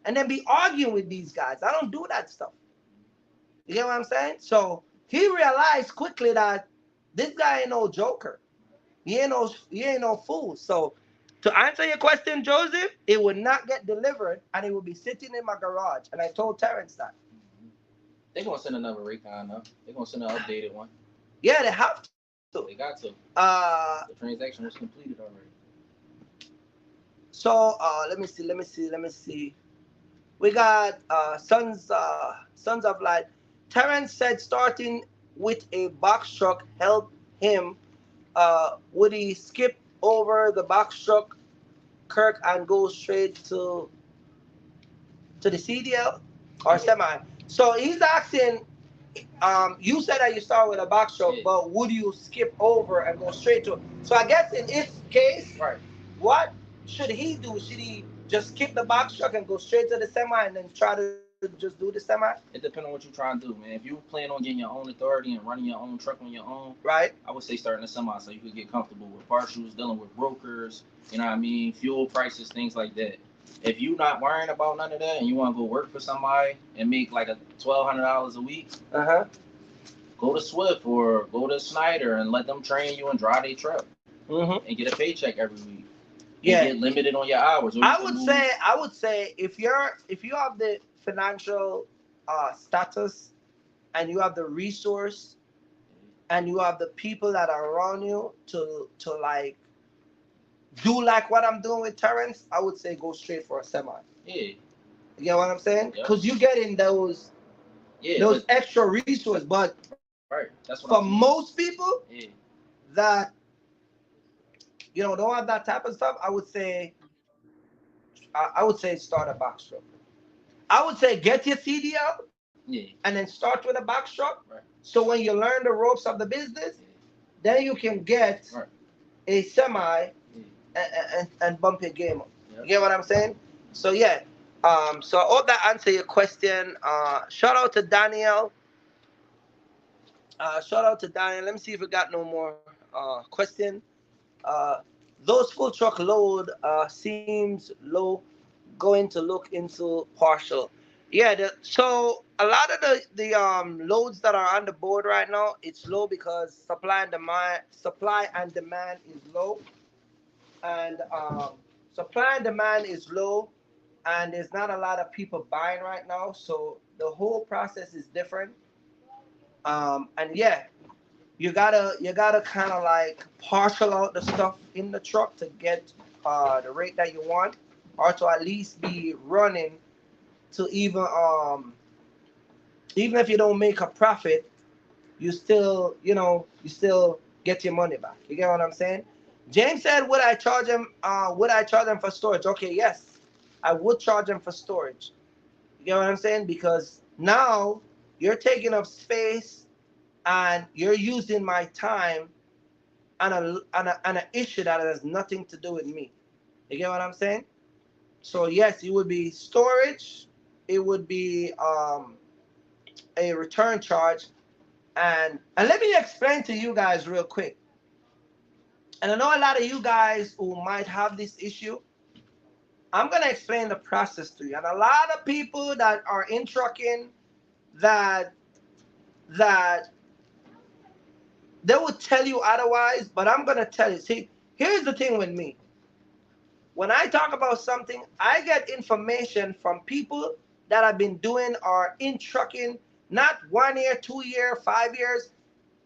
and then be arguing with these guys. I don't do that stuff. You get what I'm saying? So he realized quickly that this guy ain't no joker. He ain't no fool. So to answer your question, Joseph, it would not get delivered and it would be sitting in my garage. And I told Terrence that. They're gonna send another recon though. They're gonna send an updated one. Yeah, they have to. They got to. The transaction was completed already. So let me see. We got Sons of Light. Terrence said starting with a box truck helped him. Would he skip over the box truck, Kirk, and go straight to the CDL or semi? So he's asking. You said that you start with a box truck, but would you skip over and go straight to it? So I guess in his case, right, what should he do? Should he just skip the box truck and go straight to the semi and then try to just do the semi? It depends on what you're trying to do, man. If you plan on getting your own authority and running your own truck on your own, right, I would say starting a semi so you could get comfortable with partials, dealing with brokers, you know what I mean, fuel prices, things like that. If you're not worrying about none of that and you want to go work for somebody and make like $1,200 a week, go to Swift or go to Snyder and let them train you and drive their truck and get a paycheck every week. Yeah, get limited on your hours. I would say if you have the financial status and you have the resource and you have the people that are around you to like do like what I'm doing with Terrence, I would say go straight for a semi. Yeah. You get what I'm saying? Because you get in those extra resources, but right. That's what for most people that don't have that type of stuff, I would say start a box truck. I would say get your CDL and then start with a box truck. Right. So when you learn the ropes of the business, then you can get a semi and bump your game up. You get what I'm saying? So yeah. So I hope that answer your question. Shout out to Daniel. Let me see if we got no more question. Those full truck load seems low. Going to look into partial. Yeah, so a lot of the loads that are on the board right now, it's low because supply and demand is low, and supply and demand is low, and there's not a lot of people buying right now, so the whole process is different. And yeah, you gotta kind of like partial out the stuff in the truck to get the rate that you want, or to at least be running to even if you don't make a profit, you still, you still get your money back. You get what I'm saying? James said, would I charge him? Would I charge him for storage? Okay, yes, I would charge him for storage. You get what I'm saying? Because now you're taking up space and you're using my time on an issue that has nothing to do with me. You get what I'm saying? So yes, it would be storage. It would be a return charge, and let me explain to you guys real quick. And I know a lot of you guys who might have this issue. I'm gonna explain the process to you. And a lot of people that are in trucking, that that they will tell you otherwise, but I'm gonna tell you. See, here's the thing with me. When I talk about something, I get information from people that have been doing or in trucking not 1 year, 2 year, 5 years.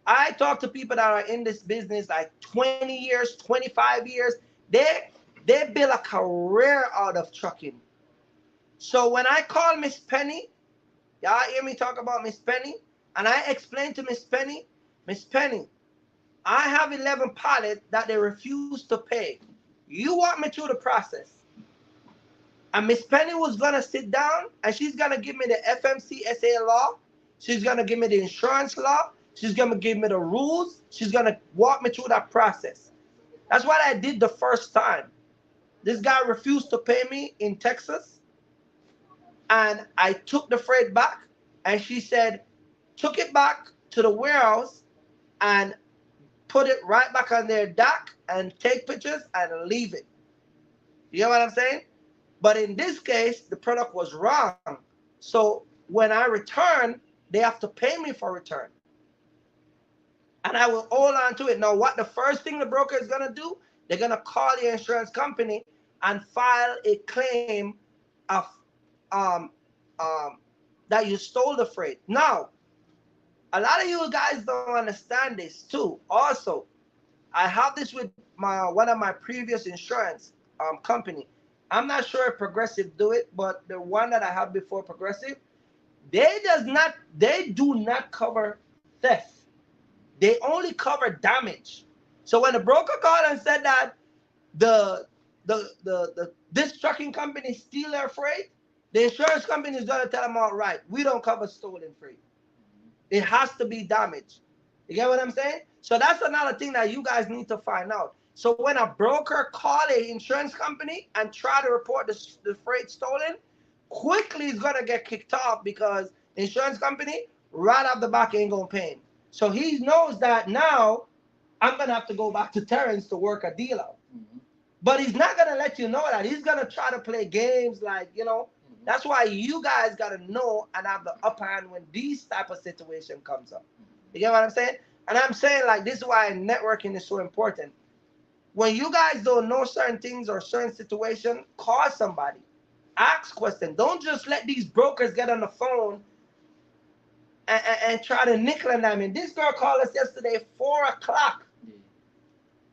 I talk to people that are in this business like 20 years, 25 years. They build a career out of trucking. So when I call Miss Penny, y'all hear me talk about Miss Penny, and I explain to Miss Penny, I have 11 pilots that they refuse to pay. You walk me through the process. And Miss Penny was gonna sit down and she's gonna give me the FMCSA law. She's gonna give me the insurance law. She's gonna give me the rules. She's gonna walk me through that process. That's what I did the first time. This guy refused to pay me in Texas, and I took the freight back, and she said, took it back to the warehouse and put it right back on their dock and take pictures and leave it. You know what I'm saying? But in this case, the product was wrong. So when I return, they have to pay me for return. And I will hold on to it. Now, what the first thing the broker is going to do, they're going to call the insurance company and file a claim of um, um, that you stole the freight. Now, a lot of you guys don't understand this too. Also, I have this with one of my previous insurance company. I'm not sure if Progressive do it, but the one that I have before Progressive, they do not cover theft. They only cover damage. So when the broker called and said that the this trucking company steal their freight, the insurance company is gonna tell them, all right, we don't cover stolen freight. It has to be damaged. You get what I'm saying? So that's another thing that you guys need to find out. So when a broker call a insurance company and try to report the freight stolen, quickly it's gonna get kicked off because the insurance company right off the back ain't gonna pay him. So he knows that now I'm gonna have to go back to Terrence to work a deal out. Mm-hmm. But he's not gonna let you know that. He's gonna try to play games like, Mm-hmm. That's why you guys gotta know and have the upper hand when these type of situation comes up. You get what I'm saying? And I'm saying, like, this is why networking is so important. When you guys don't know certain things or certain situation, call somebody. Ask questions. Don't just let these brokers get on the phone and try to nickel and dime. And this girl called us yesterday, 4 o'clock. Yeah.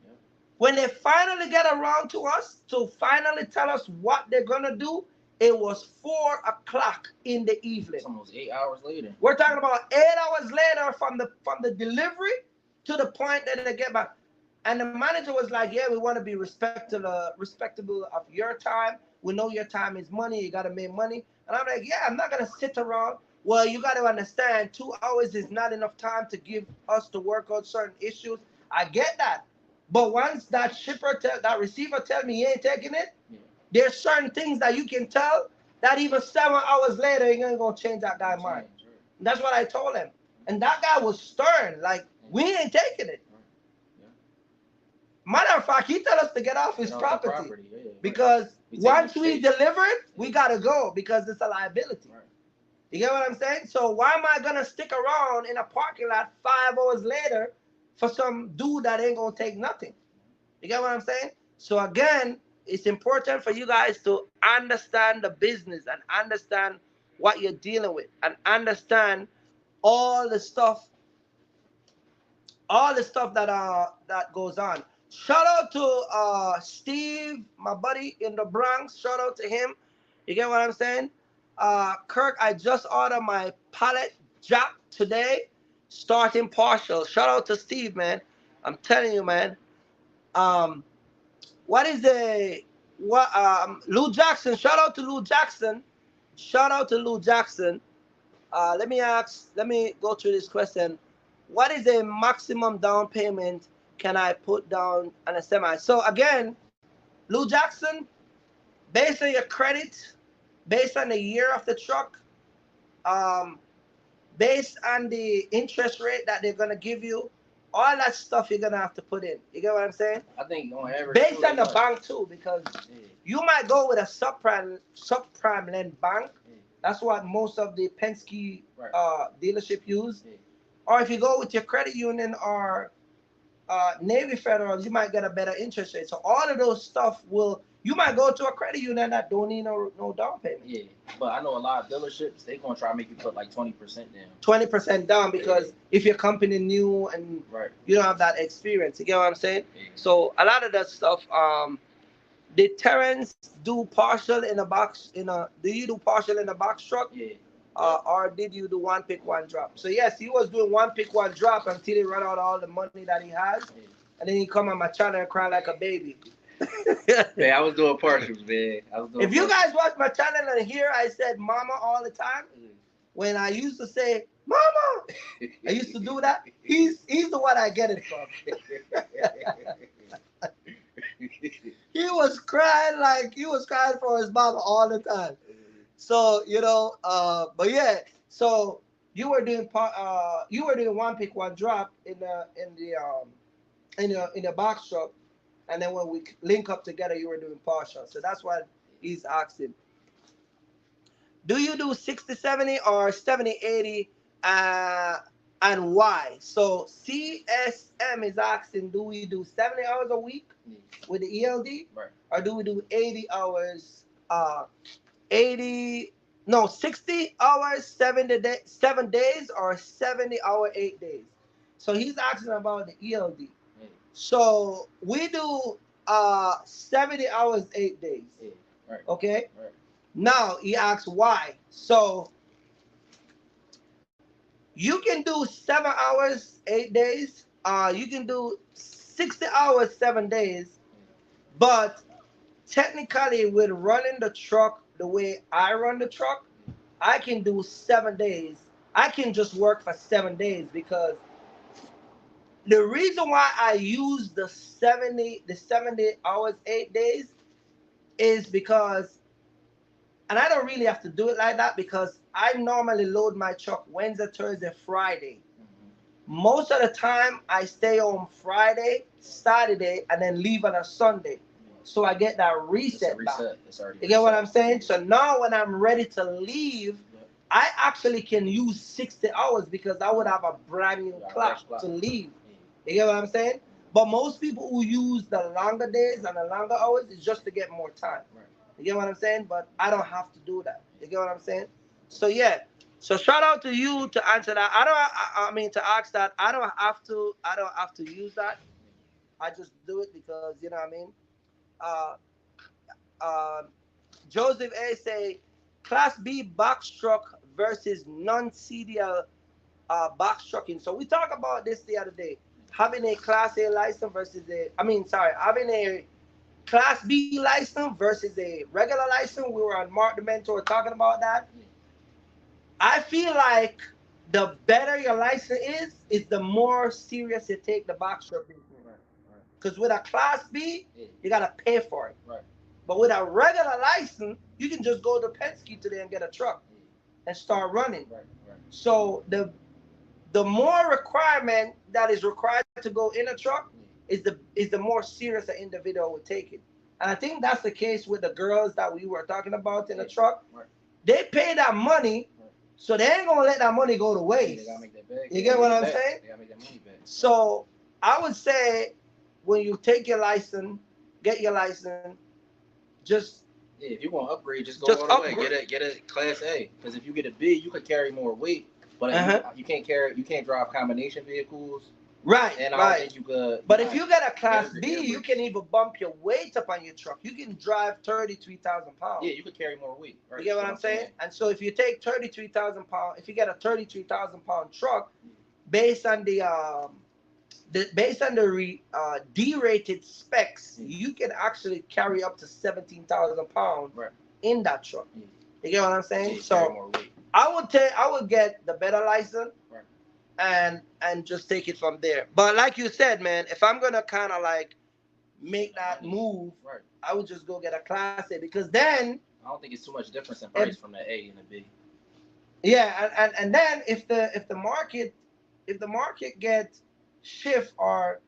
Yeah. When they finally get around to us to finally tell us what they're going to do, it was 4 o'clock in the evening. It's almost 8 hours later. We're talking about 8 hours later from the delivery to the point that they get back. And the manager was like, yeah, we want to be respectable of your time. We know your time is money. You got to make money. And I'm like, yeah, I'm not going to sit around. Well, you got to understand, 2 hours is not enough time to give us to work on certain issues. I get that. But once that that receiver tell me he ain't taking it, yeah. There's certain things that you can tell that even 7 hours later, you ain't going to change that guy's mind. Right. That's what I told him. And that guy was stern. Like, we ain't taking it. Matter of fact, he told us to get off his property. Yeah. Because once we deliver it, we got to go because it's a liability. Right. You get what I'm saying? So why am I going to stick around in a parking lot 5 hours later for some dude that ain't going to take nothing? You get what I'm saying? So again, it's important for you guys to understand the business and understand what you're dealing with and understand all the stuff all the stuff that goes on. Shout out to Steve, my buddy in the Bronx. Shout out to him. You get what I'm saying? Kirk, I just ordered my pallet jack today, starting partial. Shout out to Steve, man. I'm telling you, man. Um, what is the what Lou Jackson? Shout out to Lou Jackson. Shout out to Lou Jackson. Let me go through this question. What is the maximum down payment can I put down on a semi? So again, Lou Jackson, based on your credit, based on the year of the truck, um, based on the interest rate that they're gonna give you, all that stuff you're gonna have to put in. You get what I'm saying? I think on average. Based on the bank too, because you might go with a subprime lend bank. That's what most of the Penske dealership use. Or if you go with your credit union or Navy Federal, you might get a better interest rate. So all of those stuff you might go to a credit union that don't need no down payment. Yeah, but I know a lot of dealerships, they gonna try to make you put like 20% down. 20% down because if your company new and you don't have that experience, you get what I'm saying? Yeah. So a lot of that stuff, did Terrence do partial in a box? Do you do partial in a box truck? Yeah. Or did you do one pick, one drop? So yes, he was doing one pick, one drop until he ran out all the money that he has, and then he come on my channel and cry like a baby. Man, I was doing partials, man. If you guys watch my channel and hear I said "mama" all the time, when I used to say "mama," I used to do that. He's the one I get it from. He was crying for his mama all the time. So but yeah. So you were doing one pick, one drop in the box truck, and then when we link up together, you were doing partial. So that's what he's asking. Do you do 60-70 or 70-80, and why? So CSM is asking, do we do 70 hours a week with the ELD, or do we do 80 hours? 60 hours, 7 days, or 70-hour 8 days. So he's asking about the ELD. So we do 70 hours 8 days. Okay. Now he asks why. So you can do 7 hours 8 days. You can do 60 hours 7 days, but technically with running the truck the way I run the truck, I can do 7 days. I can just work for 7 days because the reason why I use the 70 hours 8 days is because, and I don't really have to do it like that because I normally load my truck Wednesday, Thursday, Friday. Most of the time I stay home Friday, Saturday, and then leave on a Sunday. So I get that reset back. You get what I'm saying? So now when I'm ready to leave, I actually can use 60 hours because I would have a brand new clock to leave. You get what I'm saying? But most people who use the longer days and the longer hours is just to get more time. You get what I'm saying? But I don't have to do that. You get what I'm saying? So yeah. So shout out to you to answer that. I mean to ask that. I don't have to use that. I just do it because you know what I mean. Joseph A say Class B box truck versus non-CDL box trucking. So we talked about this the other day. Having a Class A license versus having a Class B license versus a regular license. We were on Mark the Mentor talking about that. I feel like the better your license is the more serious you take the box truck business. Because with a Class B, you gotta pay for it. But with a regular license, you can just go to Penske today and get a truck and start running. So the more requirement that is required to go in a truck is the more serious an individual would take it. And I think that's the case with the girls that we were talking about in the truck. They pay that money, so they ain't gonna let that money go to waste. You get what I'm saying? They gotta make that money back. So I would say when you take your license, get your license, just if you want to upgrade, just go all the way. Get a Class A. Because if you get a B, you could carry more weight, but you can't drive combination vehicles. Right, and I right. don't think you could. But if you get a Class air B, you brakes. can even bump your weight up on your truck. You can drive 33,000 pounds. Yeah, you could carry more weight. Right? You get what I'm saying? And so if you take 33,000 pounds, if you get a 33,000 pound truck, based on the D-rated specs, you can actually carry up to 17,000 pounds right. in that truck. Yeah. You get what I'm saying? Yeah, so more weight. I would get the better license, right. and just take it from there. But like you said, man, if I'm gonna kind of like make that move, right. I would just go get a Class A, because then I don't think it's too much difference in price from the A and the B. Yeah, and then if the market gets shift, or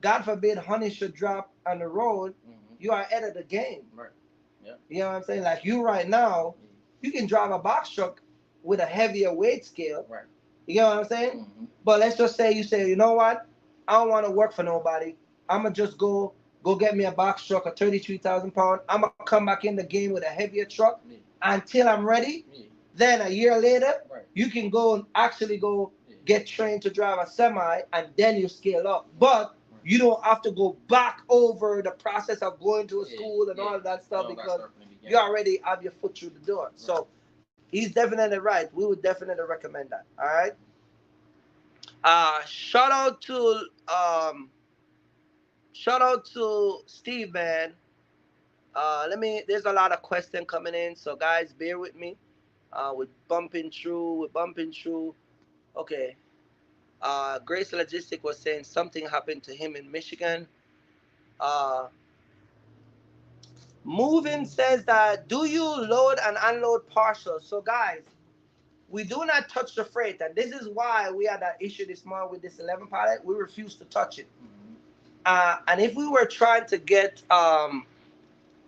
God forbid honey should drop on the road, you are ahead of the game. Right. Yeah. You know what I'm saying? Like you right now, you can drive a box truck with a heavier weight scale. Right. You know what I'm saying? But let's just say you say, you know what? I don't want to work for nobody. I'm gonna just go get me a box truck, a 33,000 pound. I'm gonna come back in the game with a heavier truck until I'm ready. Then a year later, you can go and actually get trained to drive a semi, and then you scale up. But you don't have to go back over the process of going to a school and all of that stuff, because you already have your foot through the door. Right. So he's definitely right. We would definitely recommend that. All right. Shout out to Steve, man. There's a lot of questions coming in, so guys, bear with me. We're bumping through. Okay. Grace Logistic was saying something happened to him in Michigan. Moving says that, do you load and unload parcels? So guys, we do not touch the freight, and this is why we had that issue this morning with this 11 pallet. We refuse to touch it. And if we were trying to get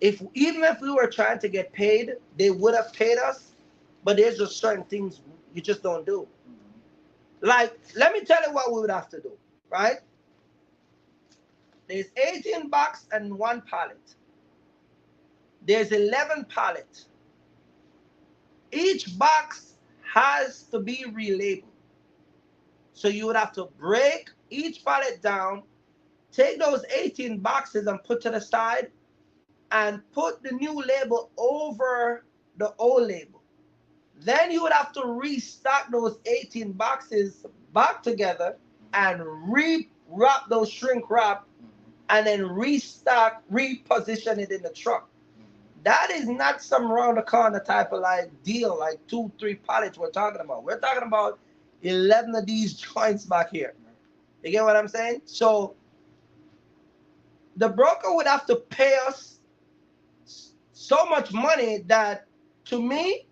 even if we were trying to get paid, they would have paid us, but there's just certain things you just don't do. Like, let me tell you what we would have to do, right? There's 18 box and 1 pallet. There's 11 pallets. Each box has to be relabeled. So you would have to break each pallet down, take those 18 boxes and put to the side, and put the new label over the old label. Then you would have to restock those 18 boxes back together and re-wrap those shrink wrap, and then reposition it in the truck. That is not some round the corner type of like deal, like 2-3 pallets we're talking about. We're talking about 11 of these joints back here. You get what I'm saying? So the broker would have to pay us so much money that, to me,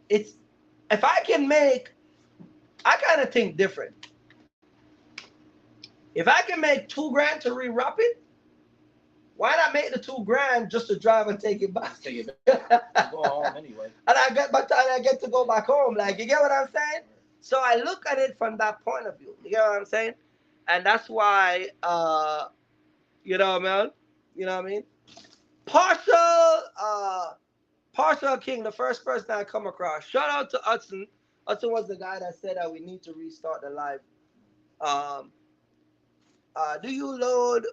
it's, if I kind of think different. If I can make $2,000 to rewrap it, why not make the $2,000 just to drive and take it back? Take it back. Go home anyway. And I get to go back home. Like, you get what I'm saying? So I look at it from that point of view. You get what I'm saying? And that's why, you know, man. You know what I mean? Partial King, the first person I come across. Shout out to Hudson. Hudson was the guy that said that we need to restart the live. Do you load?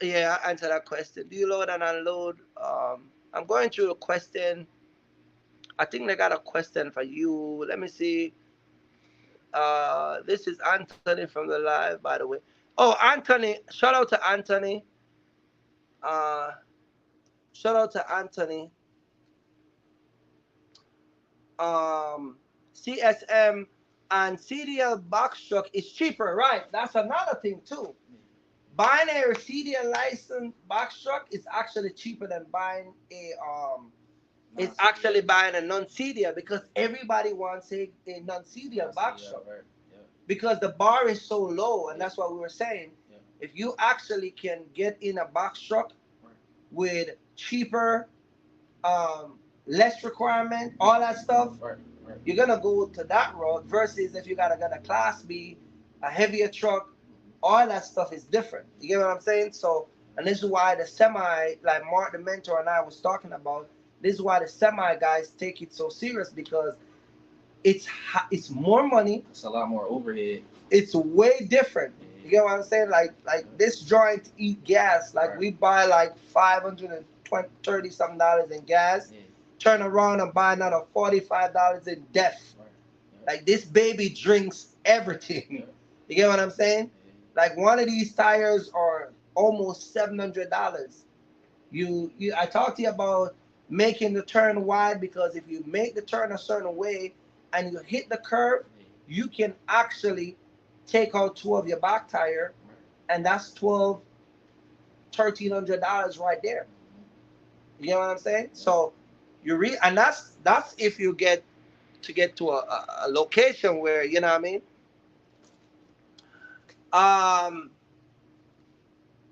Yeah, I answer that question. Do you load and unload? I'm going through a question. I think they got a question for you. Let me see. This is Anthony from the live, by the way. Oh, Anthony. Shout out to Anthony. Shout out to Anthony. CSM and CDL box truck is cheaper, right? That's another thing too. Buying a CDL licensed box truck is actually cheaper than buying it's actually buying a non-CDL, because everybody wants a non-CDL box truck. Right. Yeah. Because the bar is so low, and that's what we were saying. Yeah. If you actually can get in a box truck with cheaper, less requirement, all that stuff, you're gonna go to that road, versus if you gotta get a Class B, a heavier truck, all that stuff is different. You get what I'm saying? So, and this is why the semi, like Mark the mentor and I was talking about, this is why the semi guys take it so serious, because it's more money. It's a lot more overhead. It's way different. You get what I'm saying? Like this joint eat gas. Like we buy like $530 something in gas. Turn around and buy another $45 in death. Like this baby drinks everything. You get what I'm saying? Like one of these tires are almost $700. I talked to you about making the turn wide, because if you make the turn a certain way and you hit the curve, you can actually take out two of your back tire, and that's $1,300 right there. You know what I'm saying? So and that's if you get to a location where, you know what I mean.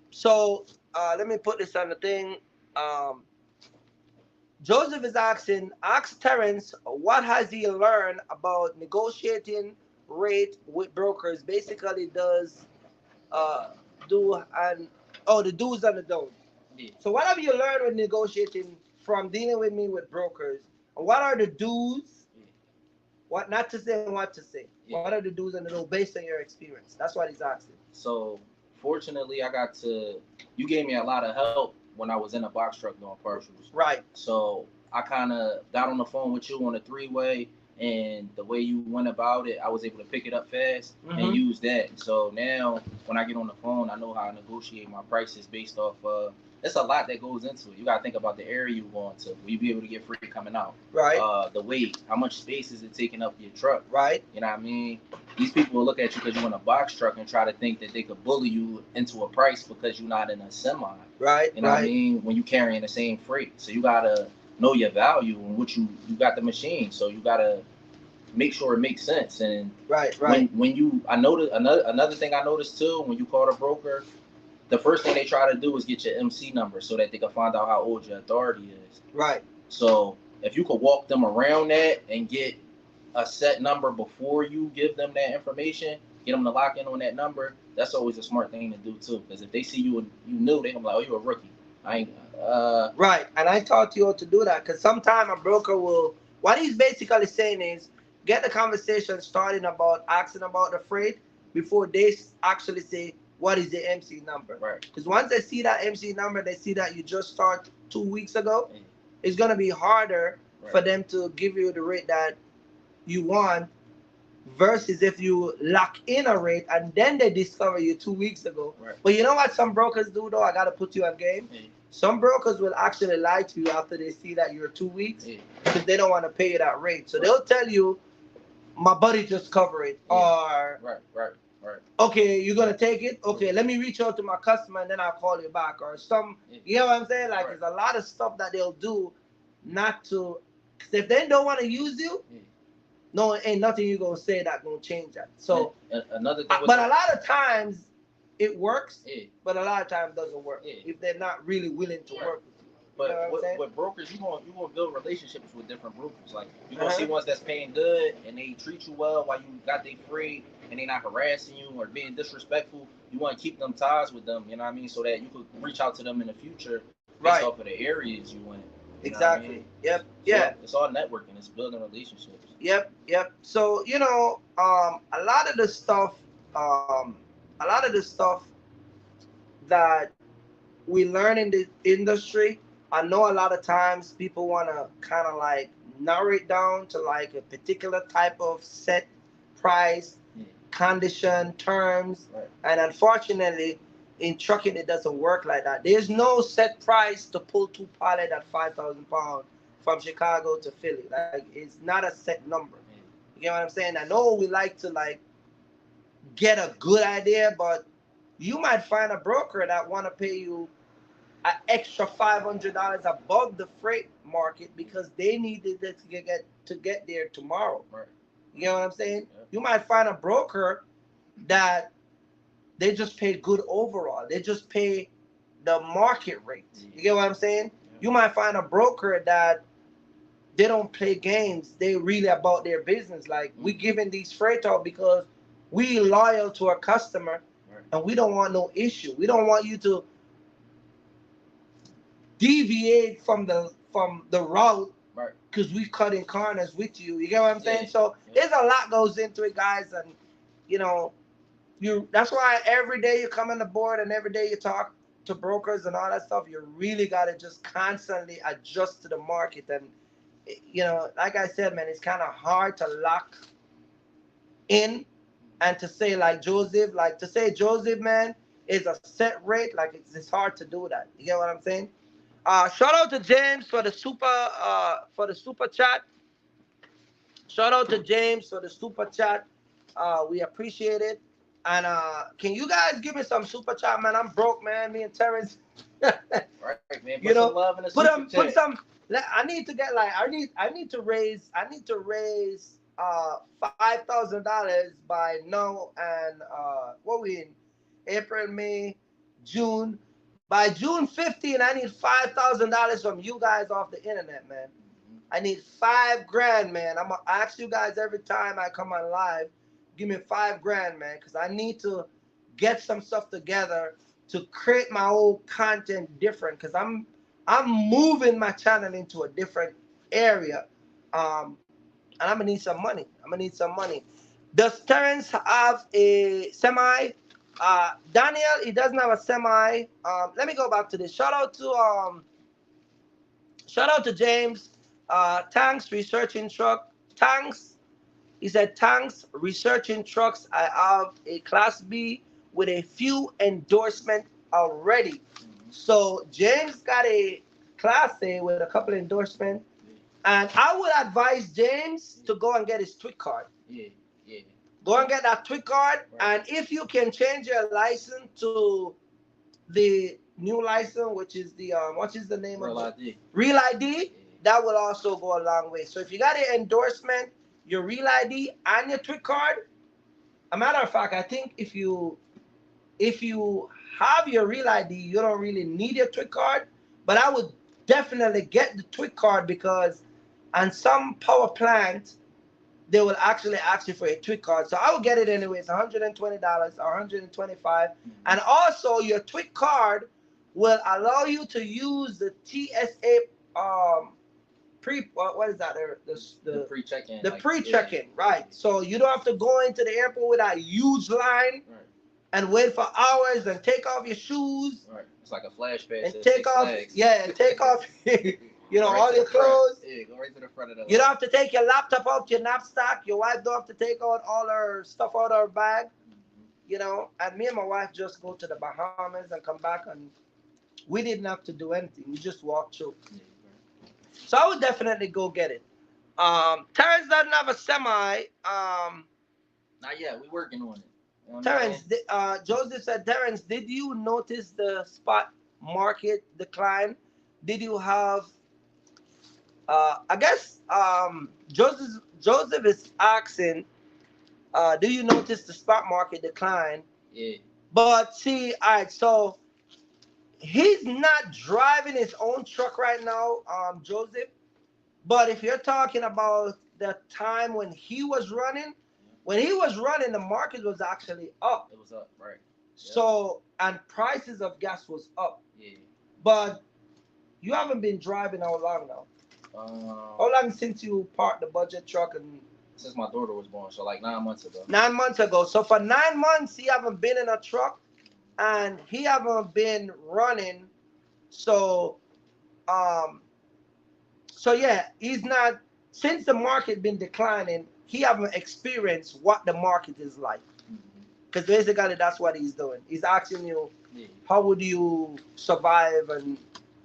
So let me put this on the thing. Joseph is asking, ask Terrence, what has he learned about negotiating rate with brokers? Basically, does the do's and the don'ts. Yeah. So what have you learned with negotiating from dealing with me with brokers? And what are the do's? Yeah. What not to say and what to say? Yeah. What are the do's and the don'ts based on your experience? That's what he's asking. So fortunately, you gave me a lot of help when I was in a box truck doing partials. Right. So I kind of got on the phone with you on a three-way, and the way you went about it, I was able to pick it up fast and use that. So now when I get on the phone, I know how to negotiate my prices based off it's a lot that goes into it. You got to think about the area you're going to. Will you be able to get free coming out? Right. The weight. How much space is it taking up your truck? Right. You know what I mean? These people will look at you because you're in a box truck and try to think that they could bully you into a price because you're not in a semi. Right. You know what I mean? When you're carrying the same freight. So you got to know your value and what you got the machine. So you got to make sure it makes sense. And right. I noticed another thing I noticed too, when you call a broker, the first thing they try to do is get your MC number so that they can find out how old your authority is. Right. So if you could walk them around that and get a set number before you give them that information, get them to lock in on that number, that's always a smart thing to do too. Because if they see you new, they're gonna be like, oh, you're a rookie. Right. And I taught you how to do that, because sometimes a broker will, what he's basically saying is, get the conversation starting about asking about the freight before they actually say, what is the MC number? Right. Because once they see that MC number, they see that you just started 2 weeks ago, it's going to be harder for them to give you the rate that you want, versus if you lock in a rate and then they discover you 2 weeks ago. Right. But you know what some brokers do though? I got to put you on game. Some brokers will actually lie to you after they see that you're 2 weeks, because they don't want to pay you that rate. So they'll tell you, my buddy just covered it. Or right. Okay, you're gonna take it? Okay, let me reach out to my customer and then I'll call you back. Or you know what I'm saying? Like there's a lot of stuff that they'll do not to, cause if they don't want to use you, no, ain't nothing you gonna say that gonna change that. So another thing, but a lot of times it works, but a lot of times it doesn't work if they're not really willing to work with you. But with brokers, you gonna build relationships with different brokers. Like you gonna see ones that's paying good and they treat you well while you got they free and they not harassing you or being disrespectful. You want to keep them ties with them. You know what I mean? So that you could reach out to them in the future based off of the areas you went. Exactly. I mean? Yep. So it's all networking. It's building relationships. Yep. So a lot of the stuff, that we learn in the industry, I know a lot of times people want to kind of like narrow it down to like a particular type of set price, condition, terms, and unfortunately, in trucking it doesn't work like that. There's no set price to pull 2 pallets at 5,000 pounds from Chicago to Philly. Like it's not a set number. You know what I'm saying? I know we like to like get a good idea, but you might find a broker that want to pay you an extra $500 above the freight market because they needed it to get there tomorrow. Right. You know what I'm saying? Yeah. You might find a broker that they just pay good overall. They just pay the market rate. You get what I'm saying? Yeah. You might find a broker that they don't play games. They really about their business. Like we giving these freight out because we loyal to our customer, and we don't want no issue. We don't want you to deviate from the route because we cutting corners with you. You get what I'm saying? So there's a lot goes into it, guys, and That's why every day you come on the board and every day you talk to brokers and all that stuff. You really got to just constantly adjust to the market. And like I said, man, it's kind of hard to lock in and to say Joseph, man, is a set rate. Like it's hard to do that. You get what I'm saying? Shout out to James for the super chat. Shout out to James for the super chat. We appreciate it. And can you guys give me some super chat, man? I'm broke, man. Me and Terrence. Right, man. Put some love in the super chat. Put some. I need to get I need to raise $5,000 by now, and what we in April, May, June. By June 15, I need $5,000 from you guys off the internet, man. I need $5,000, man. I'm gonna ask you guys every time I come on live, give me $5,000, man, because I need to get some stuff together to create my own content different. Because I'm moving my channel into a different area, and I'm gonna need some money. Does Terrence have a semi? Daniel, he doesn't have a semi. Let me go back to this. Shout out to James. Tanks researching truck. Tanks. He said, tanks researching trucks. I have a Class B with a few endorsement already. So James got a Class A with a couple endorsements. And I would advise James to go and get his TWIC card. Yeah. Go and get that TWIC card. Right. And if you can change your license to the new license, which is the what is the name Real of ID? Real ID, that will also go a long way. So if you got an endorsement, your Real ID and your TWIC card, a matter of fact, I think if you have your Real ID, you don't really need your TWIC card. But I would definitely get the TWIC card, because on some power plant, they will actually ask you for a TWIC card. So I will get it anyway. It's $120 or $125. And also your TWIC card will allow you to use the TSA what is that? The pre-check-in. The pre-check-in, right. So you don't have to go into the airport with a huge line and wait for hours and take off your shoes. Right. It's like a flash pass. And take off all your clothes. Yeah, go right to the front of the line. You don't have to take your laptop out your knapsack. Your wife don't have to take out all her stuff out of her bag. And me and my wife just go to the Bahamas and come back, and we didn't have to do anything. We just walked through. So I would definitely go get it. Terrence doesn't have a semi. Not yet. We're working on it. Terrence, Joseph said, Terrence, did you notice the spot market decline? Did you have I guess Joseph is asking, do you notice the spot market decline? Yeah. But see, all right, so he's not driving his own truck right now, Joseph. But if you're talking about the time when he was running, the market was actually up. It was up, right. Yep. So, and prices of gas was up. Yeah. But you haven't been driving how long now? How long since you parked the budget truck? And since my daughter was born, so like 9 months ago. 9 months ago. So for 9 months, he haven't been in a truck, and he haven't been running. So, yeah, he's not. Since the market been declining, he haven't experienced what the market is like. Because basically, that's what he's doing. He's asking you, how would you survive and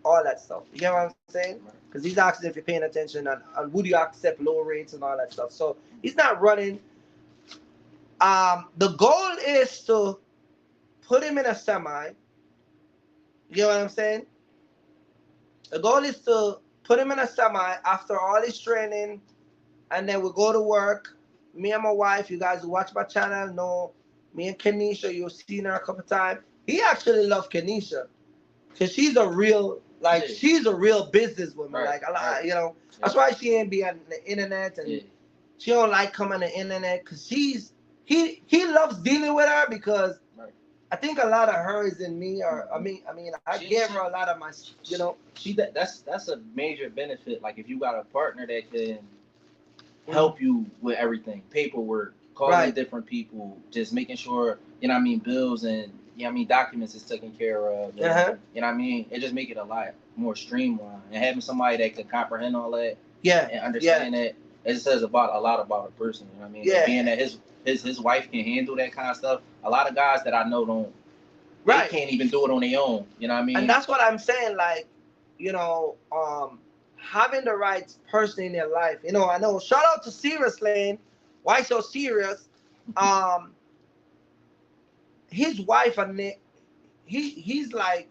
all that stuff. You get what I'm saying? Because he's asking if you're paying attention, and would you accept low rates and all that stuff. So he's not running. The goal is to put him in a semi. You get what I'm saying? The goal is to put him in a semi after all his training, and then we go to work. Me and my wife, you guys who watch my channel know, me and Kenisha, you've seen her a couple times. He actually loves Kenisha, because she's a real businesswoman. Right. Like, that's why she ain't be on the internet, and she don't like coming on the internet, because he loves dealing with her, because I think a lot of her is in me, or I gave her a lot of my, that's a major benefit. Like if you got a partner that can help you with everything, paperwork, calling different people, just making sure, you know what I mean, bills and, you know what I mean, documents is taken care of. And, you know what I mean? It just make it a lot more streamlined. And having somebody that can comprehend all that and understand that, it says a lot about a person, you know what I mean? And being that his wife can handle that kind of stuff, a lot of guys that I know don't, they can't even do it on their own, you know what I mean? And that's what I'm saying, like, you know, having the right person in your life. You know, I know, shout out to Serious Lane. Why so serious? His wife and Nick, he's like,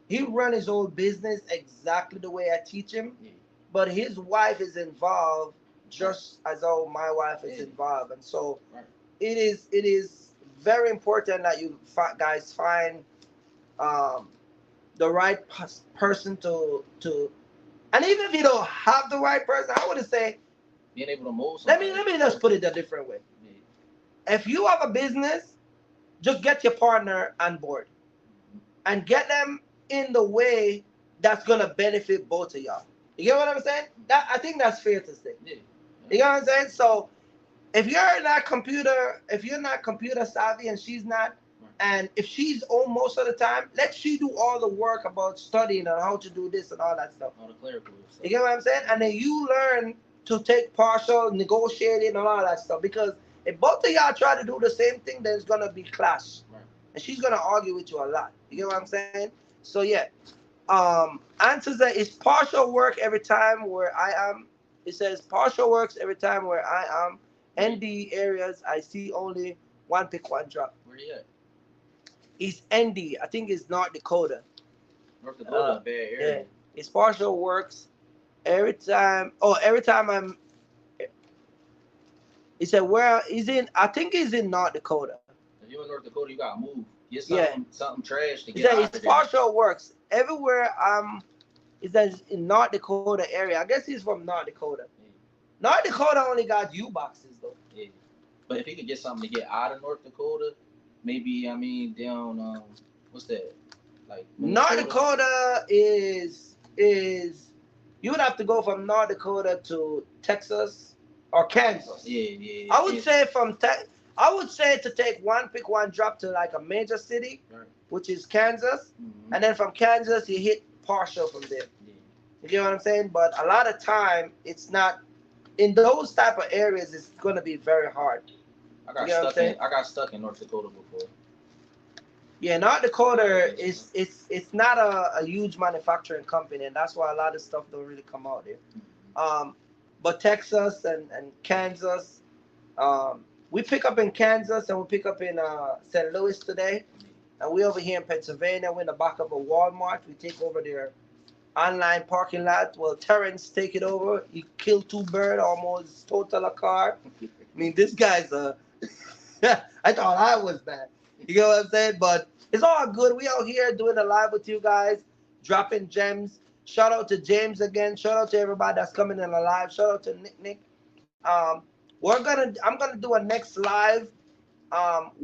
he run his own business exactly the way I teach him, but his wife is involved just as though my wife is involved. And so it is very important that you guys find the right person to, and even if you don't have the right person, I would say being able to mold somebody. Let me just put it a different way. If you have a business, just get your partner on board and get them in the way that's gonna benefit both of y'all. You get what I'm saying? That, I think that's fair to say. You know what I'm saying? So if you're not computer savvy and she's not, and if she's home most of the time, let she do all the work about studying and how to do this and all that stuff. All the clerical stuff. You get what I'm saying? And then you learn to take partial, negotiating and all that stuff. Because if both of y'all try to do the same thing, then it's gonna be clash. And she's gonna argue with you a lot. You get what I'm saying? So yeah. Answers that is partial work every time where I am. It says partial works every time where I am. ND areas I see only one pick, one drop. Where you at? It's ND. I think it's North Dakota. North Dakota, bad area. Yeah. It's partial works every time. Oh, every time I'm. He said, where is in? I think he's in North Dakota. If you're in North Dakota, you gotta move. Get something trash to get out of there. It's partial works everywhere. It says in North Dakota area. I guess he's from North Dakota. North Dakota only got U boxes though. Yeah. But if he could get something to get out of North Dakota, maybe down what's that? Like North Dakota is you would have to go from North Dakota to Texas or Kansas. Yeah. I would say I would say to take one pick, one drop to like a major city, which is Kansas, and then from Kansas you hit partial from there. Yeah. You get what I'm saying? But a lot of time it's not in those type of areas. It's going to be very hard. I got stuck in North Dakota before. Yeah, North Dakota is it's not a huge manufacturing company, and that's why a lot of stuff don't really come out there. But Texas and Kansas, we pick up in Kansas and we pick up in St. Louis today, and we over here in Pennsylvania. We're in the back of a Walmart. We take over their online parking lot. Well, Terrence take it over. He killed 2 birds, almost total a car. I mean, this guy's I thought I was bad. You know what I'm saying? But it's all good. We out here doing a live with you guys, dropping gems. Shout out to James again. Shout out to everybody that's coming in live. Shout out to Nick. I'm gonna do a next live.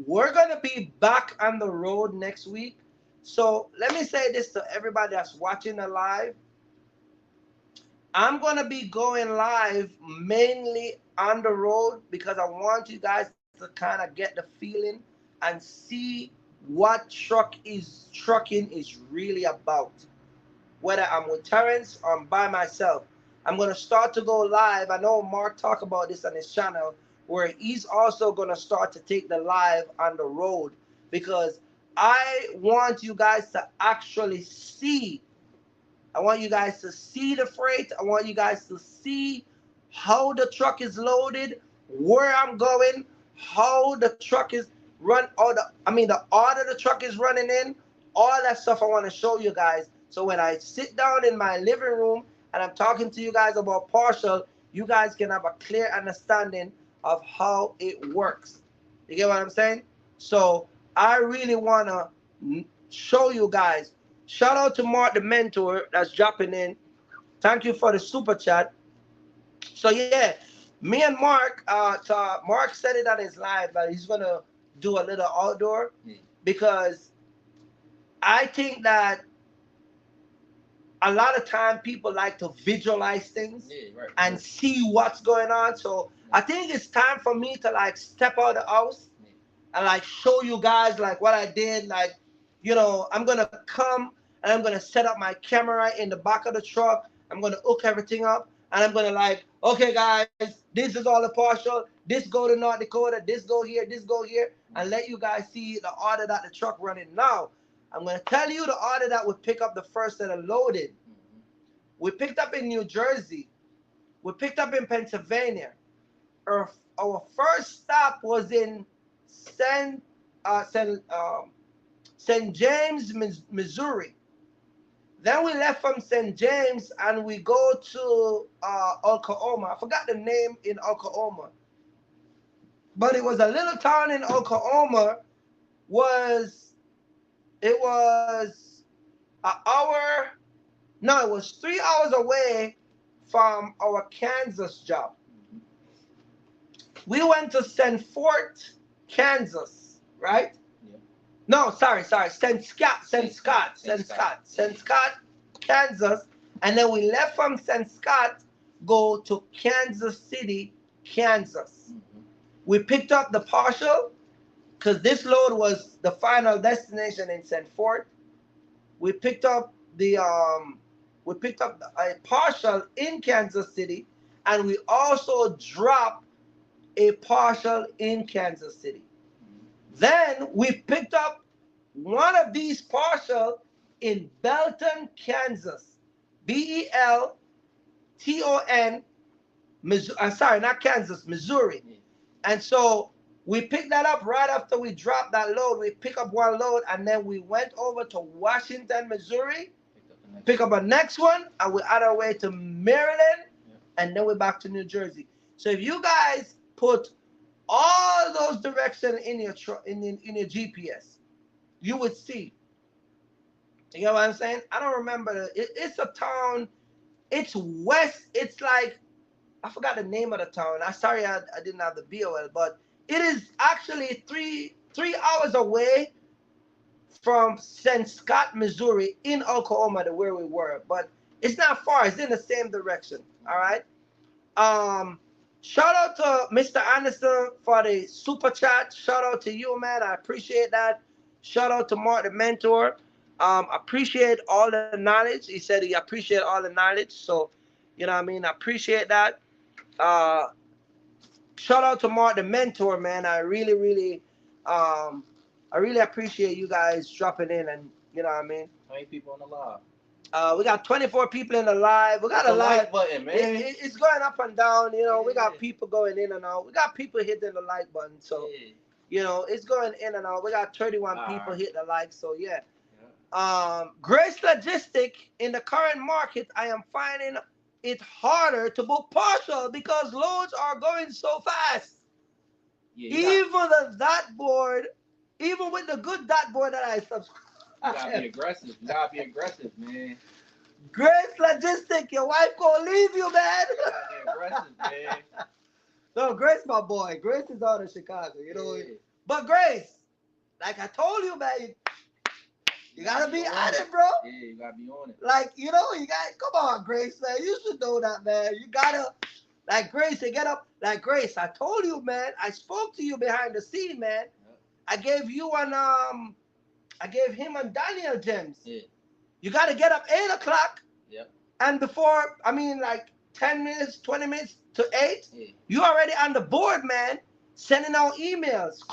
We're gonna be back on the road next week. So let me say this to everybody that's watching the live. I'm gonna be going live mainly on the road because I want you guys to kind of get the feeling and see what trucking is really about. Whether I'm with Terrence or I'm by myself, I'm gonna start to go live. I know Mark talked about this on his channel, where he's also gonna start to take the live on the road because I want you guys to actually see. I want you guys to see the freight. I want you guys to see how the truck is loaded, where I'm going, how the truck is run, the order the truck is running in, all that stuff I want to show you guys. So when I sit down in my living room and I'm talking to you guys about partial, you guys can have a clear understanding of how it works. You get what I'm saying? So I really want to show you guys. Shout out to Mark, the mentor, that's dropping in. Thank you for the super chat. So yeah, me and Mark, Mark said it on his live that he's going to do a little outdoor because I think that a lot of time people like to visualize things and see what's going on. So I think it's time for me to like step out of the house and like show you guys like what I did. Like, you know, I'm gonna come and I'm gonna set up my camera in the back of the truck. I'm gonna hook everything up and I'm gonna like, okay guys, this is all the partial. This go to North Dakota, this go here, and let you guys see the order that the truck running now. I'm gonna tell you the order that we pick up the first that are loaded. We picked up in New Jersey. We picked up in Pennsylvania. Our first stop was in St. James, Missouri. Then we left from St. James and we go to Oklahoma. I forgot the name in Oklahoma, but it was a little town in Oklahoma. It was an hour? No, it was 3 hours away from our Kansas job. We went to St. Fort, Kansas, right? Yeah. No, sorry, St. Scott, Kansas, and then we left from St. Scott, go to Kansas City, Kansas. We picked up the partial because this load was the final destination in St. Fort. We picked up a partial in Kansas City, and we also dropped a partial in Kansas City. Then we picked up one of these partial in Belton, Kansas. Belton, sorry, not Kansas, Missouri. And so we picked that up right after we dropped that load. We picked up one load and then we went over to Washington, Missouri, pick up a next one, and we're on our way to Maryland, and then we're back to New Jersey. So if you guys put all those directions in your in your GPS, you would see. You know what I'm saying? I don't remember. It's a town. It's west. It's like, I forgot the name of the town. I'm sorry I didn't have the BOL, but it is actually three hours away from St. Scott, Missouri, in Oklahoma, to where we were. But it's not far. It's in the same direction. All right. Shout out to Mr. Anderson for the super chat. Shout out to you, man. I appreciate that. Shout out to Mark, the mentor. Appreciate all the knowledge. He said he appreciate all the knowledge. So, you know what I mean? I appreciate that. Shout out to Mark, the mentor, man. I really appreciate you guys dropping in, and you know what I mean? How many people on the live? We got 24 people in the live. We got a live like button, man. It's going up and down. You know, we got people going in and out. We got people hitting the like button. So, you know, it's going in and out. We got 31 people hit the like. So, yeah. Grace Logistic, in the current market, I am finding it harder to book partial because loads are going so fast. Even the dot board, even with the good dot board that I subscribe. You gotta be aggressive. You gotta be aggressive, man. Grace Logistic, your wife gonna leave you, man. You gotta be aggressive, man. No, Grace, my boy. Grace is out of Chicago, you know. But Grace, like I told you, man, you gotta be on it, bro. Yeah, you gotta be on it. Like, you know, you got, come on, Grace, man. You should know that, man. You gotta, like, Grace, you get up. Like, Grace, I told you, man. I spoke to you behind the scene, man. I gave you I gave him and Daniel gems. Yeah. You got to get up 8 o'clock. Yep. And before, I mean, like 10 minutes, 20 minutes to 8, you already on the board, man. Sending out emails,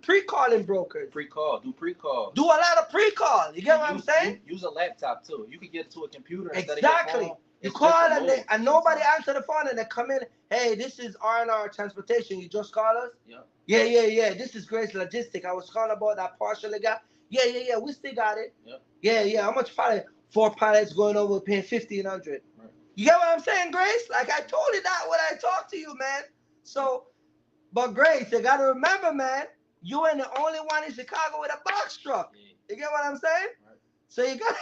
pre-calling brokers. Pre-call, do pre-call. Do a lot of pre-call. You get what I'm saying? Use a laptop too. You can get to a computer. Exactly. You call and nobody answer the phone and they come in. Hey, this is R&R Transportation. You just call us? Yeah. Yeah. This is Grace Logistic. I was calling about that partial again. Yeah. We still got it. Yep. Yeah. How much pallet? 4 pallets going over paying $1,500. Right. You get what I'm saying, Grace? Like I told you that when I talked to you, man. So, but Grace, you gotta remember, man, you ain't the only one in Chicago with a box truck. Yeah. You get what I'm saying? Right. So you gotta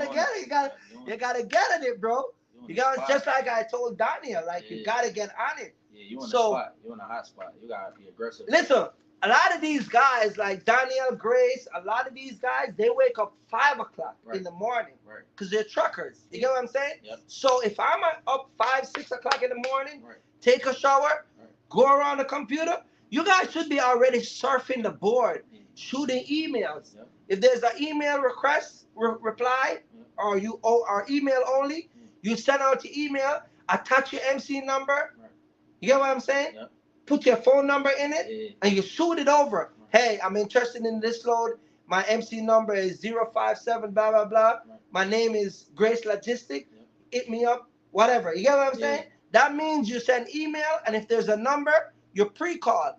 get it. You gotta get it, bro. You got just like I told Daniel, like you gotta get on it. Yeah, you on the spot. You on a hot spot. You gotta be aggressive. Listen. A lot of these guys, like Daniel, Grace, a lot of these guys, they wake up 5 o'clock in the morning because they're truckers. You get what I'm saying? Yep. So if I'm up 5, 6 o'clock in the morning, take a shower, go around the computer. You guys should be already surfing the board, shooting emails. Yep. If there's an email request, reply, or you or email only, you send out your email, attach your MC number. Right. You get what I'm saying? Yep. Put your phone number in it, and you shoot it over. Hey, I'm interested in this load. My MC number is 057 blah blah blah. Right. My name is Grace Logistic. Hit me up, whatever. You get what I'm saying? That means you send email, and if there's a number, you pre-call.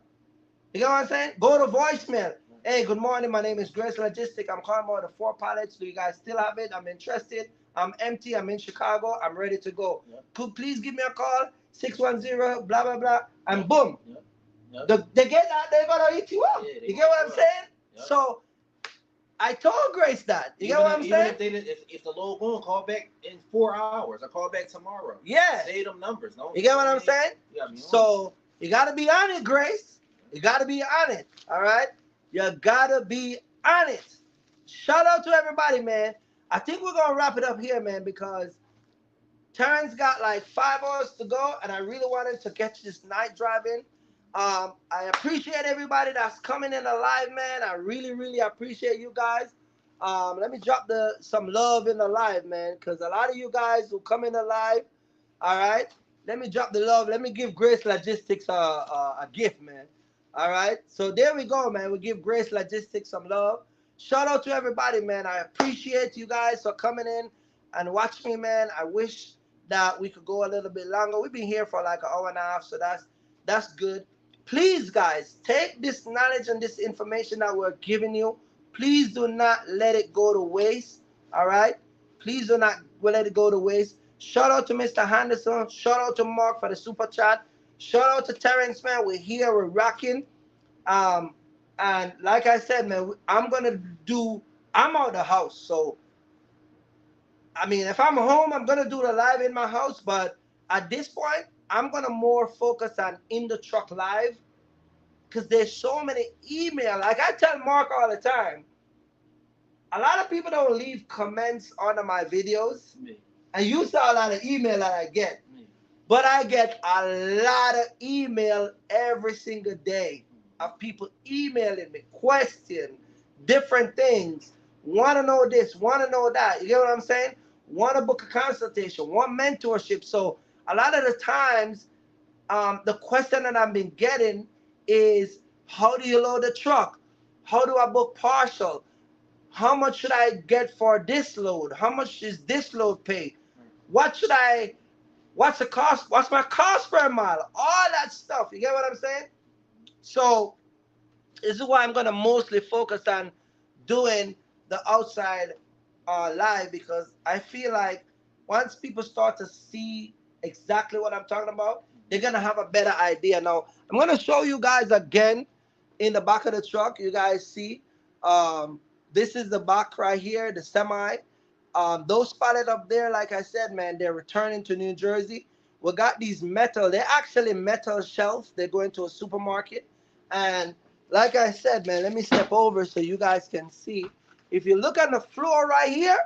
You get what I'm saying? Go to voicemail. Hey, good morning. My name is Grace Logistic. I'm calling about the 4 pallets. Do you guys still have it? I'm interested. I'm empty. I'm in Chicago. I'm ready to go. Could please give me a call? 610 blah blah blah. And boom. They get that, they're gonna eat you up. You get what I'm saying? So I told Grace that. You get what I'm saying? If the load going, call back in 4 hours. I call back tomorrow. Yeah. Say them numbers. No. You get what I'm saying? So you gotta be on it, Grace. You gotta be on it. All right? You gotta be on it. Shout out to everybody, man. I think we're gonna wrap it up here, man, because Terrence got like 5 hours to go, and I really wanted to catch this night drive in. I appreciate everybody that's coming in alive, man. I really, really appreciate you guys. Let me drop some love in the live, man, because a lot of you guys who come in alive, all right? Let me drop the love. Let me give Grace Logistics a gift, man. All right? So there we go, man. We give Grace Logistics some love. Shout out to everybody, man. I appreciate you guys for coming in and watching me, man. I wish that we could go a little bit longer. We've been here for like an hour and a half, so that's good. Please, guys, take this knowledge and this information that we're giving you. Please do not let it go to waste, all right? Please do not let it go to waste. Shout out to Mr. Henderson. Shout out to Mark for the super chat. Shout out to Terrence, man. We're here. We're rocking. And like I said, man, I'm out of the house. So, I mean, if I'm home, I'm going to do the live in my house. But at this point, I'm going to more focus on in the truck live because there's so many emails. Like I tell Mark all the time, a lot of people don't leave comments under my videos. And you saw a lot of email that I get. But I get a lot of email every single day of people emailing me, questions, different things, want to know this, want to know that. You get what I'm saying? Want to book a consultation, want mentorship. So a lot of the times, the question that I've been getting is, how do you load the truck? How do I book partial? How much should I get for this load? How much is this load pay? What's the cost? What's my cost per mile? All that stuff. You get what I'm saying? So this is why I'm going to mostly focus on doing the outside live, because I feel like once people start to see exactly what I'm talking about, they're going to have a better idea. Now, I'm going to show you guys again in the back of the truck. You guys see, this is the back right here, the semi. Those pallets up there, like I said, man, they're returning to New Jersey. We got these they're actually metal shelves. They're going to a supermarket. And like I said, man, let me step over so you guys can see. If you look on the floor right here,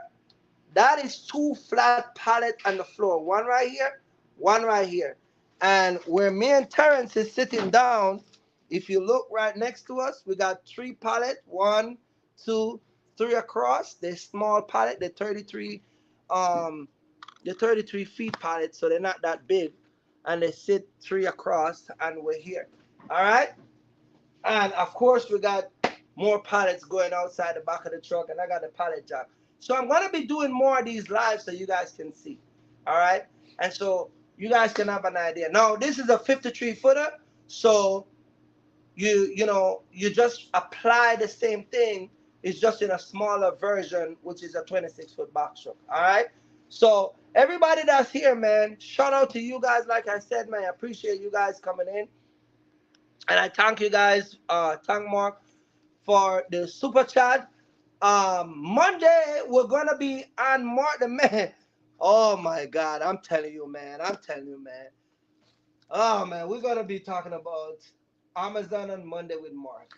that is 2 flat pallets on the floor. One right here, one right here. And where me and Terrence is sitting down, if you look right next to us, we got 3 pallets. 1, 2, 3 across. They're small pallet. They're 33 feet pallet, so they're not that big. And they sit 3 across, and we're here. All right? And of course, we got more pallets going outside the back of the truck, and I got the pallet jack. So I'm going to be doing more of these live so you guys can see. All right? And so you guys can have an idea. Now, this is a 53-footer, so you just apply the same thing. It's just in a smaller version, which is a 26-foot box truck. All right? So everybody that's here, man, shout out to you guys. Like I said, man, I appreciate you guys coming in. And I thank you guys, thank Mark for the super chat. Monday, we're going to be on Mark the Man. Oh, my God. I'm telling you, man. Oh, man, we're going to be talking about Amazon on Monday with Mark.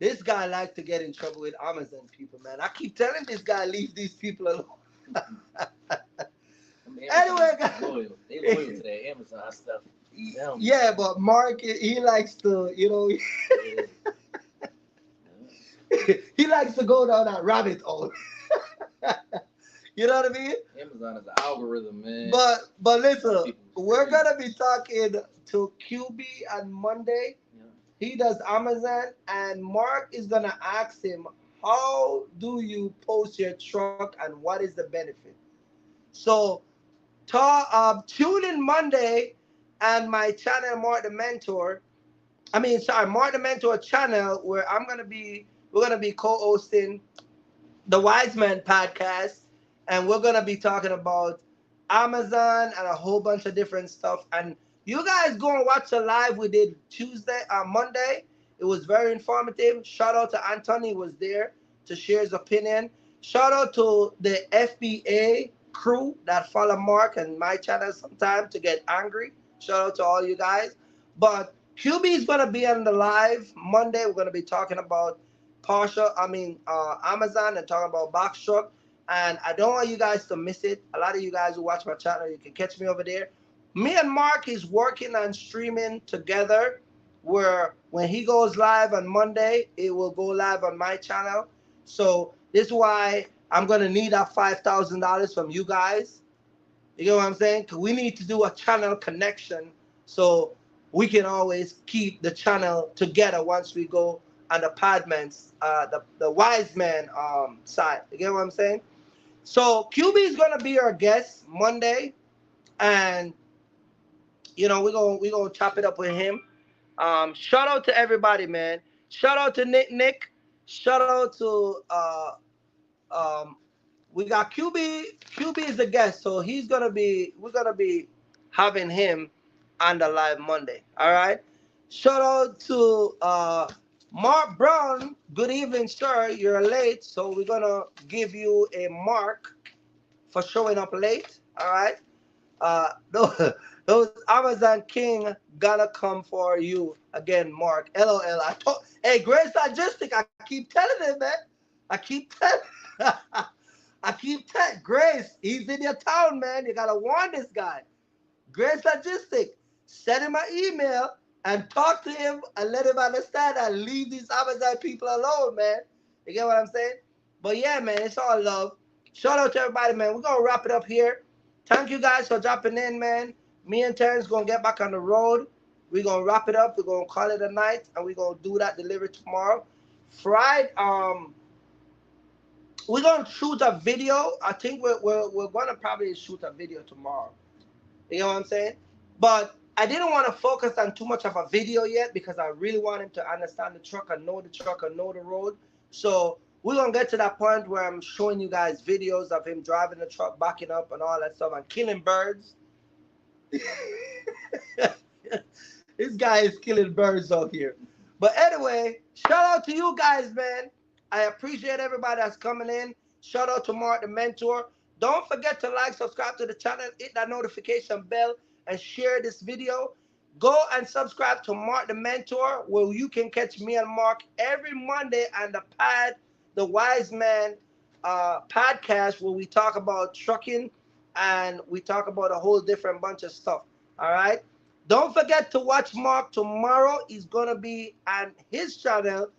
This guy likes to get in trouble with Amazon people, man. I keep telling this guy, leave these people alone. Anyway, guys. They loyal to that Amazon stuff. Yeah, but Mark, he likes to, you know, he likes to go down that rabbit hole. You know what I mean? Amazon is an algorithm, man. But listen, we're gonna be talking to QB on Monday. Yeah. He does Amazon, and Mark is gonna ask him, how do you post your truck and what is the benefit? So tune in Monday and my channel, Mark the Mentor. Mark the Mentor channel, where we're gonna be co-hosting the Wise Man podcast, and we're gonna be talking about Amazon and a whole bunch of different stuff. And you guys go and watch the live we did Monday. It was very informative. Shout out to Anthony, was there to share his opinion. Shout out to the FBA crew that follow Mark and my channel sometimes to get angry. Shout out to all you guys. But QB is gonna be on the live Monday. We're gonna be talking about Amazon, and talking about box truck. And I don't want you guys to miss it. A lot of you guys who watch my channel, you can catch me over there. Me and Mark is working on streaming together, where when he goes live on Monday, it will go live on my channel. So this is why I'm gonna need that $5,000 from you guys. You get what I'm saying? Because we need to do a channel connection so we can always keep the channel together once we go on the Podman's, the Wise Man side. You get what I'm saying? So QB is gonna be our guest Monday, and you know we're gonna chop it up with him. Shout out to everybody, man. Shout out to Nick. Shout out to we got QB. QB is the guest, so we're gonna be having him on the live Monday. All right. Shout out to Mark Brown. Good evening, sir. You're late, so we're gonna give you a mark for showing up late. All right. Those Amazon King gonna come for you again, Mark. LOL. Hey, Grace Logistic. I keep telling him, man. I keep telling. Grace. He's in your town, man. You gotta warn this guy. Grace Logistic. Send him an email and talk to him and let him understand and leave these Amazon people alone, man. You get what I'm saying? But yeah, man, it's all love. Shout out to everybody, man. We're gonna wrap it up here. Thank you guys for dropping in, man. Me and Terrence gonna get back on the road. We're gonna wrap it up. We're gonna call it a night, and we're gonna do that delivery tomorrow. Friday, we're gonna shoot a video. I think we're gonna probably shoot a video tomorrow. You know what I'm saying? But I didn't want to focus on too much of a video yet because I really want him to understand the truck and know the truck and know the road. So we're going to get to that point where I'm showing you guys videos of him driving the truck, backing up and all that stuff and killing birds. This guy is killing birds out here. But anyway, shout out to you guys, man. I appreciate everybody that's coming in. Shout out to Mark the Mentor. Don't forget to like, subscribe to the channel, hit that notification bell, and share this video. Go and subscribe to Mark the Mentor, where you can catch me and Mark every Monday on the Wise Man podcast, where we talk about trucking and we talk about a whole different bunch of stuff. All right? Don't forget to watch Mark tomorrow. He's going to be on his channel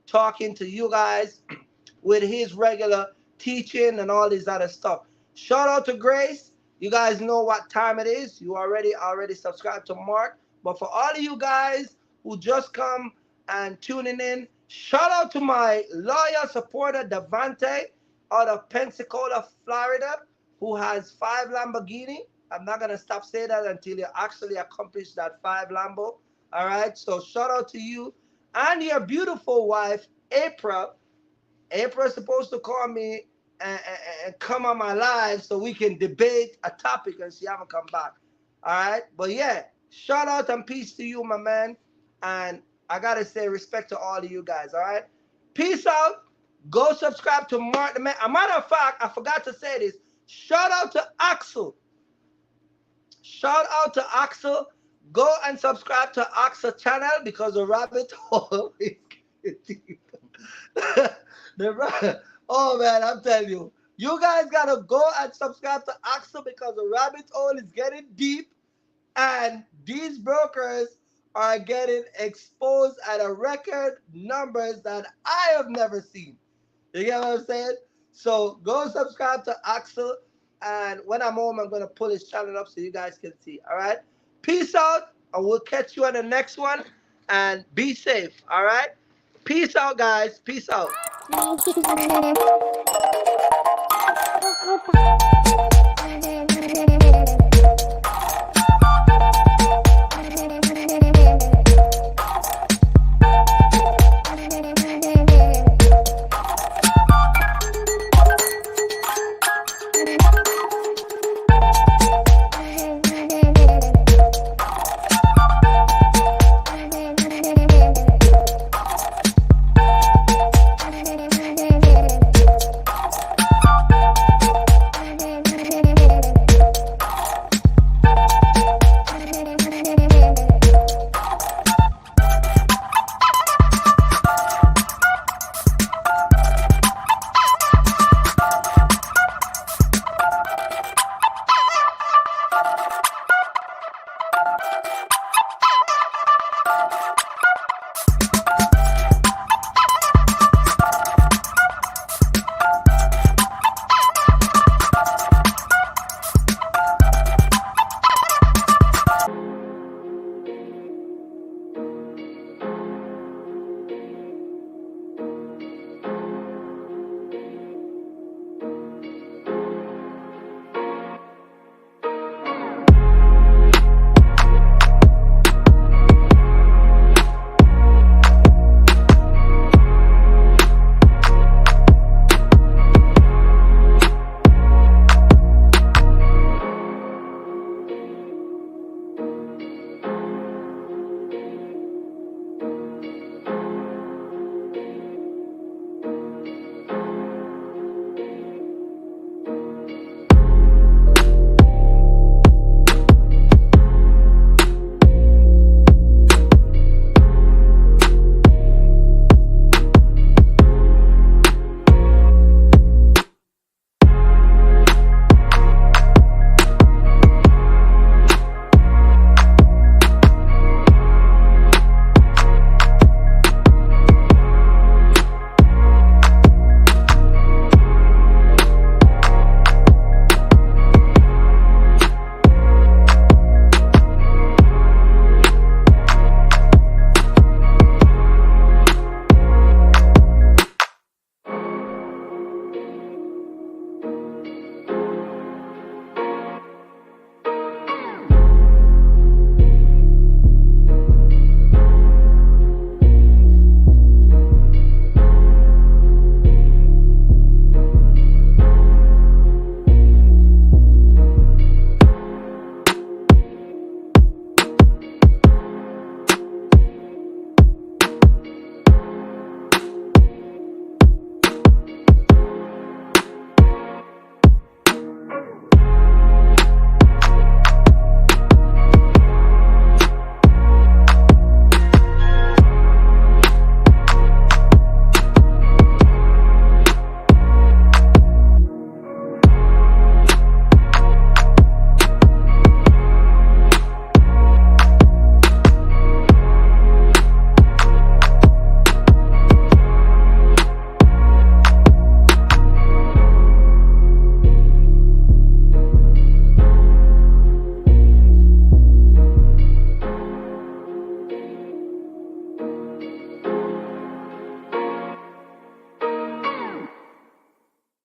talking to you guys with his regular teaching and all this other stuff. Shout out to Grace. You guys know what time it is. You already subscribed to Mark. But for all of you guys who just come and tuning in, shout out to my loyal supporter, Devante, out of Pensacola, Florida, who has 5 Lamborghini. I'm not going to stop saying that until you actually accomplish that 5 Lambo. All right? So shout out to you and your beautiful wife, April. April is supposed to call me and come on my live so we can debate a topic, and she haven't come back. All right? But yeah, shout out and peace to you, my man. And I got to say respect to all of you guys, all right? Peace out. Go subscribe to Mark the Man. A matter of fact, I forgot to say this. Shout out to Axel. Shout out to Axel. Go and subscribe to Axel's channel because the rabbit hole is deep. Oh man, I'm telling you, you guys gotta go and subscribe to Axel because the rabbit hole is getting deep. And these brokers are getting exposed at a record numbers that I have never seen. You get what I'm saying? So go subscribe to Axel. And when I'm home, I'm going to pull his channel up so you guys can see. All right? Peace out. And we'll catch you on the next one. And be safe. All right? Peace out, guys. Peace out.